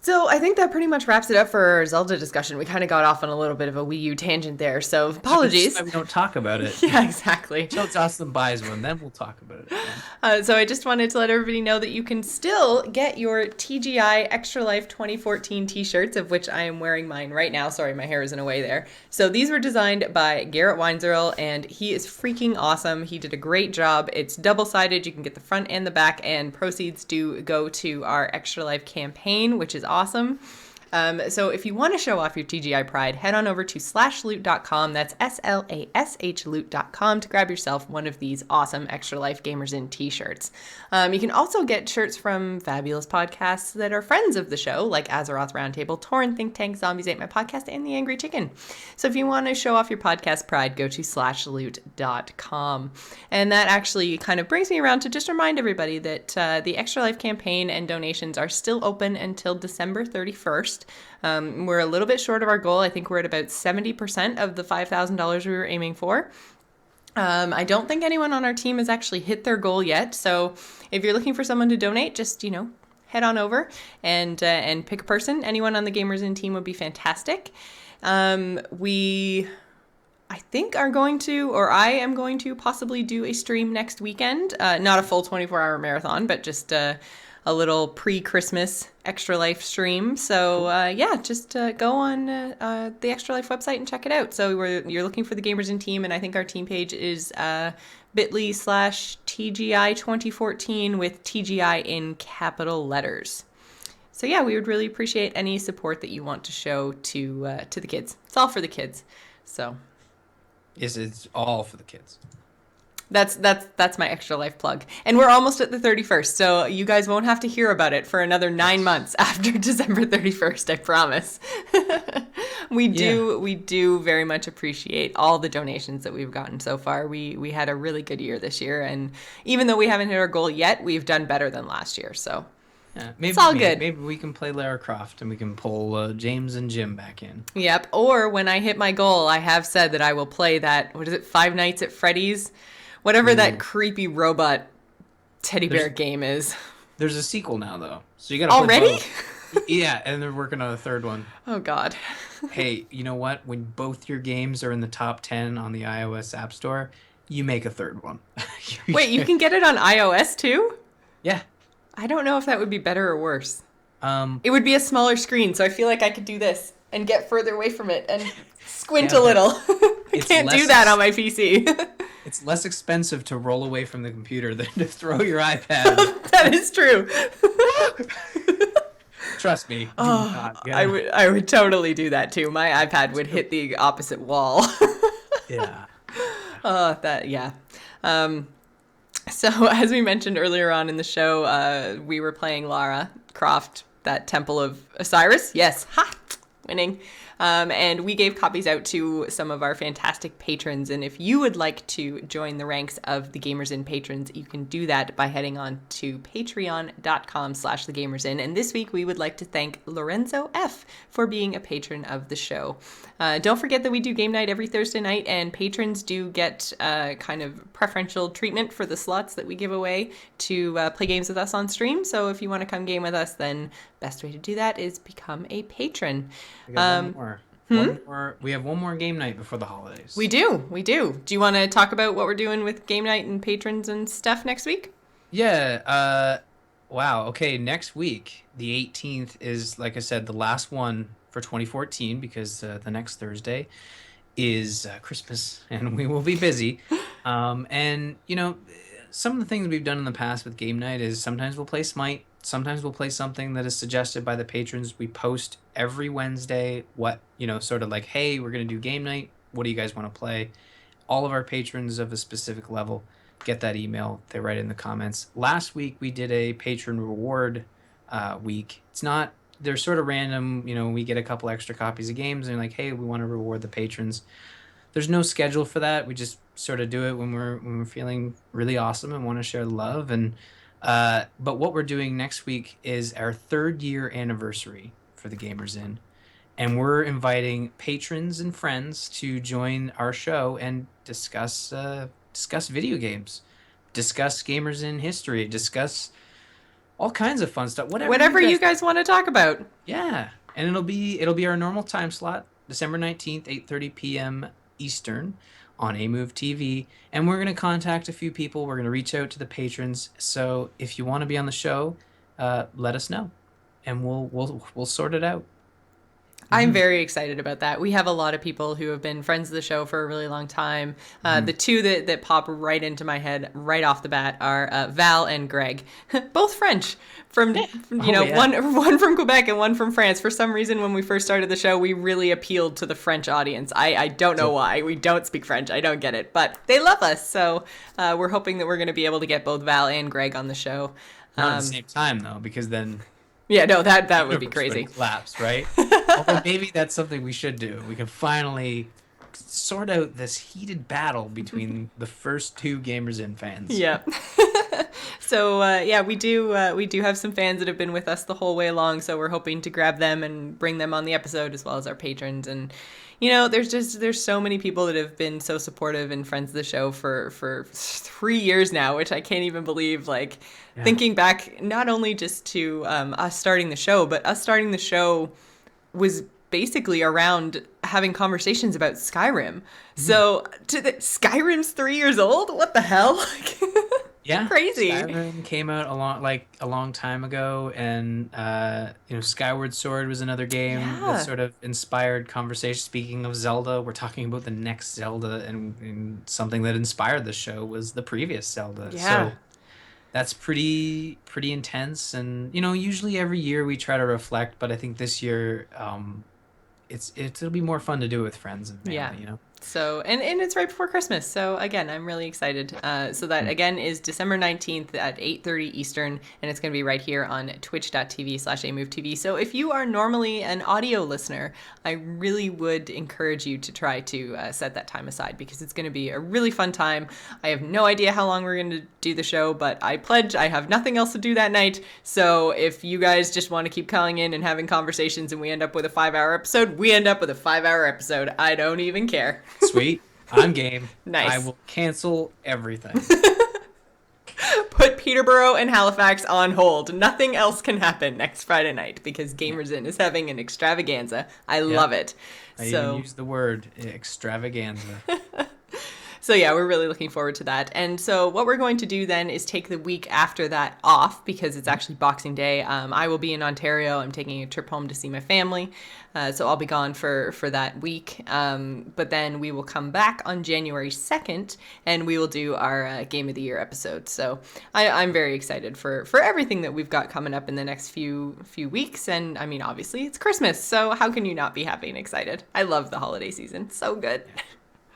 So I think that pretty much wraps it up for our Zelda discussion. We kind of got off on a little bit of a Wii U tangent there, so apologies. That's why we don't talk about it. Yeah, exactly. Until Jocelyn buys one, then we'll talk about it. So I just wanted to let everybody know that you can still get your TGI Extra Life 2014 t-shirts, of which I am wearing mine right now. Sorry, my hair is in a way there. So these were designed by Garrett Weinzierl, and he is freaking awesome. He did a great job. It's double-sided. You can get the front and the back, and proceeds do go to our Extra Life campaign, which is awesome. So if you want to show off your TGI pride, head on over to /loot.com. That's SLASH loot.com to grab yourself one of these awesome Extra Life Gamers In t-shirts. You can also get shirts from fabulous podcasts that are friends of the show, like Azeroth Roundtable, Torrent Think Tank, Zombies Ate My Podcast, and The Angry Chicken. So if you want to show off your podcast pride, go to /loot.com. And that actually kind of brings me around to just remind everybody that the Extra Life campaign and donations are still open until December 31st. We're a little bit short of our goal. I think we're at about 70% of the $5,000 we were aiming for. I don't think anyone on our team has actually hit their goal yet. So if you're looking for someone to donate, just, head on over and pick a person. Anyone on the Gamers In team would be fantastic. I think I am going to possibly do a stream next weekend. Not a full 24-hour marathon, but just a a little pre-Christmas Extra Life stream. So just go on the Extra Life website and check it out. So you're looking for the Gamers In team, and I think our team page is bit.ly/TGI 2014 with TGI in capital letters. So yeah, we would really appreciate any support that you want to show to the kids. It's all for the kids. So Yes, it's all for the kids. That's my Extra Life plug. And we're almost at the 31st, so you guys won't have to hear about it for another 9 months after December 31st, I promise. We do very much appreciate all the donations that we've gotten so far. We had a really good year this year, and even though we haven't hit our goal yet, we've done better than last year, so yeah, it's all good. Maybe we can play Lara Croft and we can pull James and Jim back in. Yep, or when I hit my goal, I have said that I will play that, what is it, Five Nights at Freddy's? Whatever that creepy robot teddy bear game is. There's a sequel now, though. So you gotta already? Yeah, and they're working on a third one. Oh, God. Hey, you know what? When both your games are in the top 10 on the iOS App Store, you make a third one. Wait, you can get it on iOS, too? Yeah. I don't know if that would be better or worse. It would be a smaller screen, so I feel like I could do this and get further away from it and squint a little. I can't do that on my PC. It's less expensive to roll away from the computer than to throw your iPad. That is true. Trust me. I would totally do that too. My iPad would hit the opposite wall. Yeah. So as we mentioned earlier on in the show, we were playing Lara Croft, that Temple of Osiris. Yes. Ha! Winning. And we gave copies out to some of our fantastic patrons. And if you would like to join the ranks of the Gamers In patrons, you can do that by heading on to patreon.com/thegamersin. And this week, we would like to thank Lorenzo F. for being a patron of the show. Don't forget that we do game night every Thursday night, and patrons do get kind of preferential treatment for the slots that we give away to play games with us on stream. So if you want to come game with us, then best way to do that is become a patron. We have one more game night before the holidays. We do. Do you want to talk about what we're doing with game night and patrons and stuff next week? Yeah. Wow. Okay. Next week, the 18th is, like I said, the last one for 2014 because the next Thursday is Christmas and we will be busy. And some of the things we've done in the past with game night is sometimes we'll play Smite. Sometimes we'll play something that is suggested by the patrons. We post every Wednesday sort of like, hey, we're going to do game night. What do you guys want to play? All of our patrons of a specific level get that email. They write it in the comments. Last week, we did a patron reward week. They're sort of random. We get a couple extra copies of games and like, hey, we want to reward the patrons. There's no schedule for that. We just sort of do it when we're feeling really awesome and want to share love. But what we're doing next week is our 3rd year anniversary for the Gamers In. And we're inviting patrons and friends to join our show and discuss video games, discuss Gamers In history, discuss all kinds of fun stuff. Whatever you guys want to talk about. Yeah. And it'll be our normal time slot, December 19th, 8:30 p.m. Eastern on AMove TV, and we're going to contact a few people. We're going to reach out to the patrons. So if you want to be on the show, let us know, and we'll sort it out. I'm very excited about that. We have a lot of people who have been friends of the show for a really long time. The two that pop right into my head right off the bat are Val and Greg, both French. One from Quebec and one from France. For some reason, when we first started the show, we really appealed to the French audience. I don't know why. We don't speak French. I don't get it, but they love us. So we're hoping that we're going to be able to get both Val and Greg on the show. Not at the same time though, because then. Yeah, no, that would be crazy. Collapse, right? Although maybe that's something we should do. We can finally sort out this heated battle between the first 2 Gamers In fans. Yeah. So we do have some fans that have been with us the whole way along. So we're hoping to grab them and bring them on the episode as well as our patrons. And there's so many people that have been so supportive and friends of the show for 3 years now, which I can't even believe. Like. Yeah. Thinking back, not only just to us starting the show, but us starting the show was basically around having conversations about Skyrim. So Skyrim's 3 years old? What the hell? Yeah, Crazy. Skyrim came out a long time ago, and Skyward Sword was another game that Yeah. sort of inspired conversation. Speaking of Zelda, we're talking about the next Zelda, and something that inspired the show was the previous Zelda. Yeah. So that's pretty intense, and usually every year we try to reflect, but I think this year, it'll be more fun to do it with friends and Yeah. family. So, and it's right before Christmas. So, again, I'm really excited. So that, again, is December 19th at 8:30 Eastern, and it's going to be right here on twitch.tv/amovetv. So if you are normally an audio listener, I really would encourage you to try to set that time aside, because it's going to be a really fun time. I have no idea how long we're going to do the show, but I pledge I have nothing else to do that night. So if you guys just want to keep calling in and having conversations and we end up with a 5-hour episode, we end up with a 5-hour episode. I don't even care. Sweet. I'm game. Nice. I will cancel everything. Put Peterborough and Halifax on hold. Nothing else can happen next Friday night because Gamers Inn is having an extravaganza. I love it. I even use the word extravaganza. So yeah, we're really looking forward to that. And so what we're going to do then is take the week after that off, because it's actually Boxing Day. I will be in Ontario. I'm taking a trip home to see my family. So I'll be gone for that week. But then we will come back on January 2nd and we will do our Game of the Year episode. So I'm very excited for everything that we've got coming up in the next few weeks. And I mean, obviously it's Christmas. So how can you not be happy and excited? I love the holiday season. So good.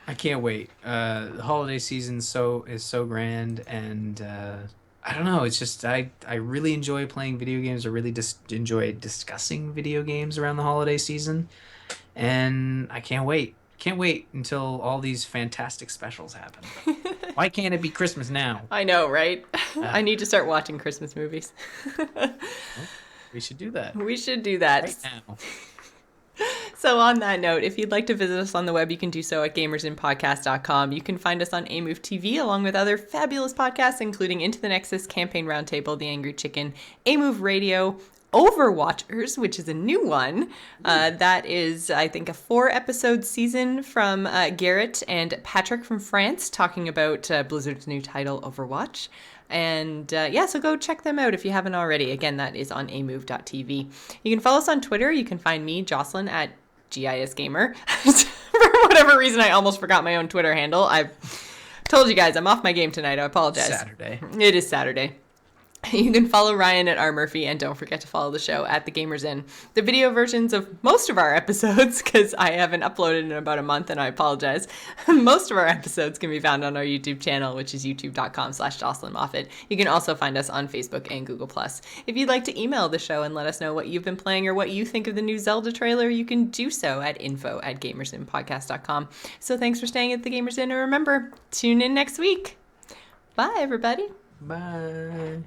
I can't wait. The holiday season is so grand, and I don't know. It's just I really enjoy playing video games. I really just enjoy discussing video games around the holiday season, and I can't wait. Can't wait until all these fantastic specials happen. Why can't it be Christmas now? I know, right? I need to start watching Christmas movies. Well, we should do that. We should do that. Right now. So on that note, if you'd like to visit us on the web, you can do so at gamersinpodcast.com. You can find us on AMove TV along with other fabulous podcasts, including Into the Nexus, Campaign Roundtable, The Angry Chicken, AMove Radio, Overwatchers, which is a new one. That is, I think, a 4-episode season from Garrett and Patrick from France talking about Blizzard's new title, Overwatch. And so go check them out if you haven't already. Again, that is on amove.tv. You can follow us on Twitter. You can find me, Jocelyn, at GISGamer. For whatever reason, I almost forgot my own Twitter handle. I've told you guys I'm off my game tonight. I apologize. Saturday. It is Saturday. You can follow Ryan at R. Murphy, and don't forget to follow the show at The Gamers Inn. The video versions of most of our episodes, because I haven't uploaded in about a month, and I apologize, most of our episodes can be found on our YouTube channel, which is youtube.com/Jocelyn Moffat. You can also find us on Facebook and Google+. If you'd like to email the show and let us know what you've been playing or what you think of the new Zelda trailer, you can do so at info@gamersinpodcast.com. So thanks for staying at The Gamers Inn, and remember, tune in next week. Bye, everybody. Bye.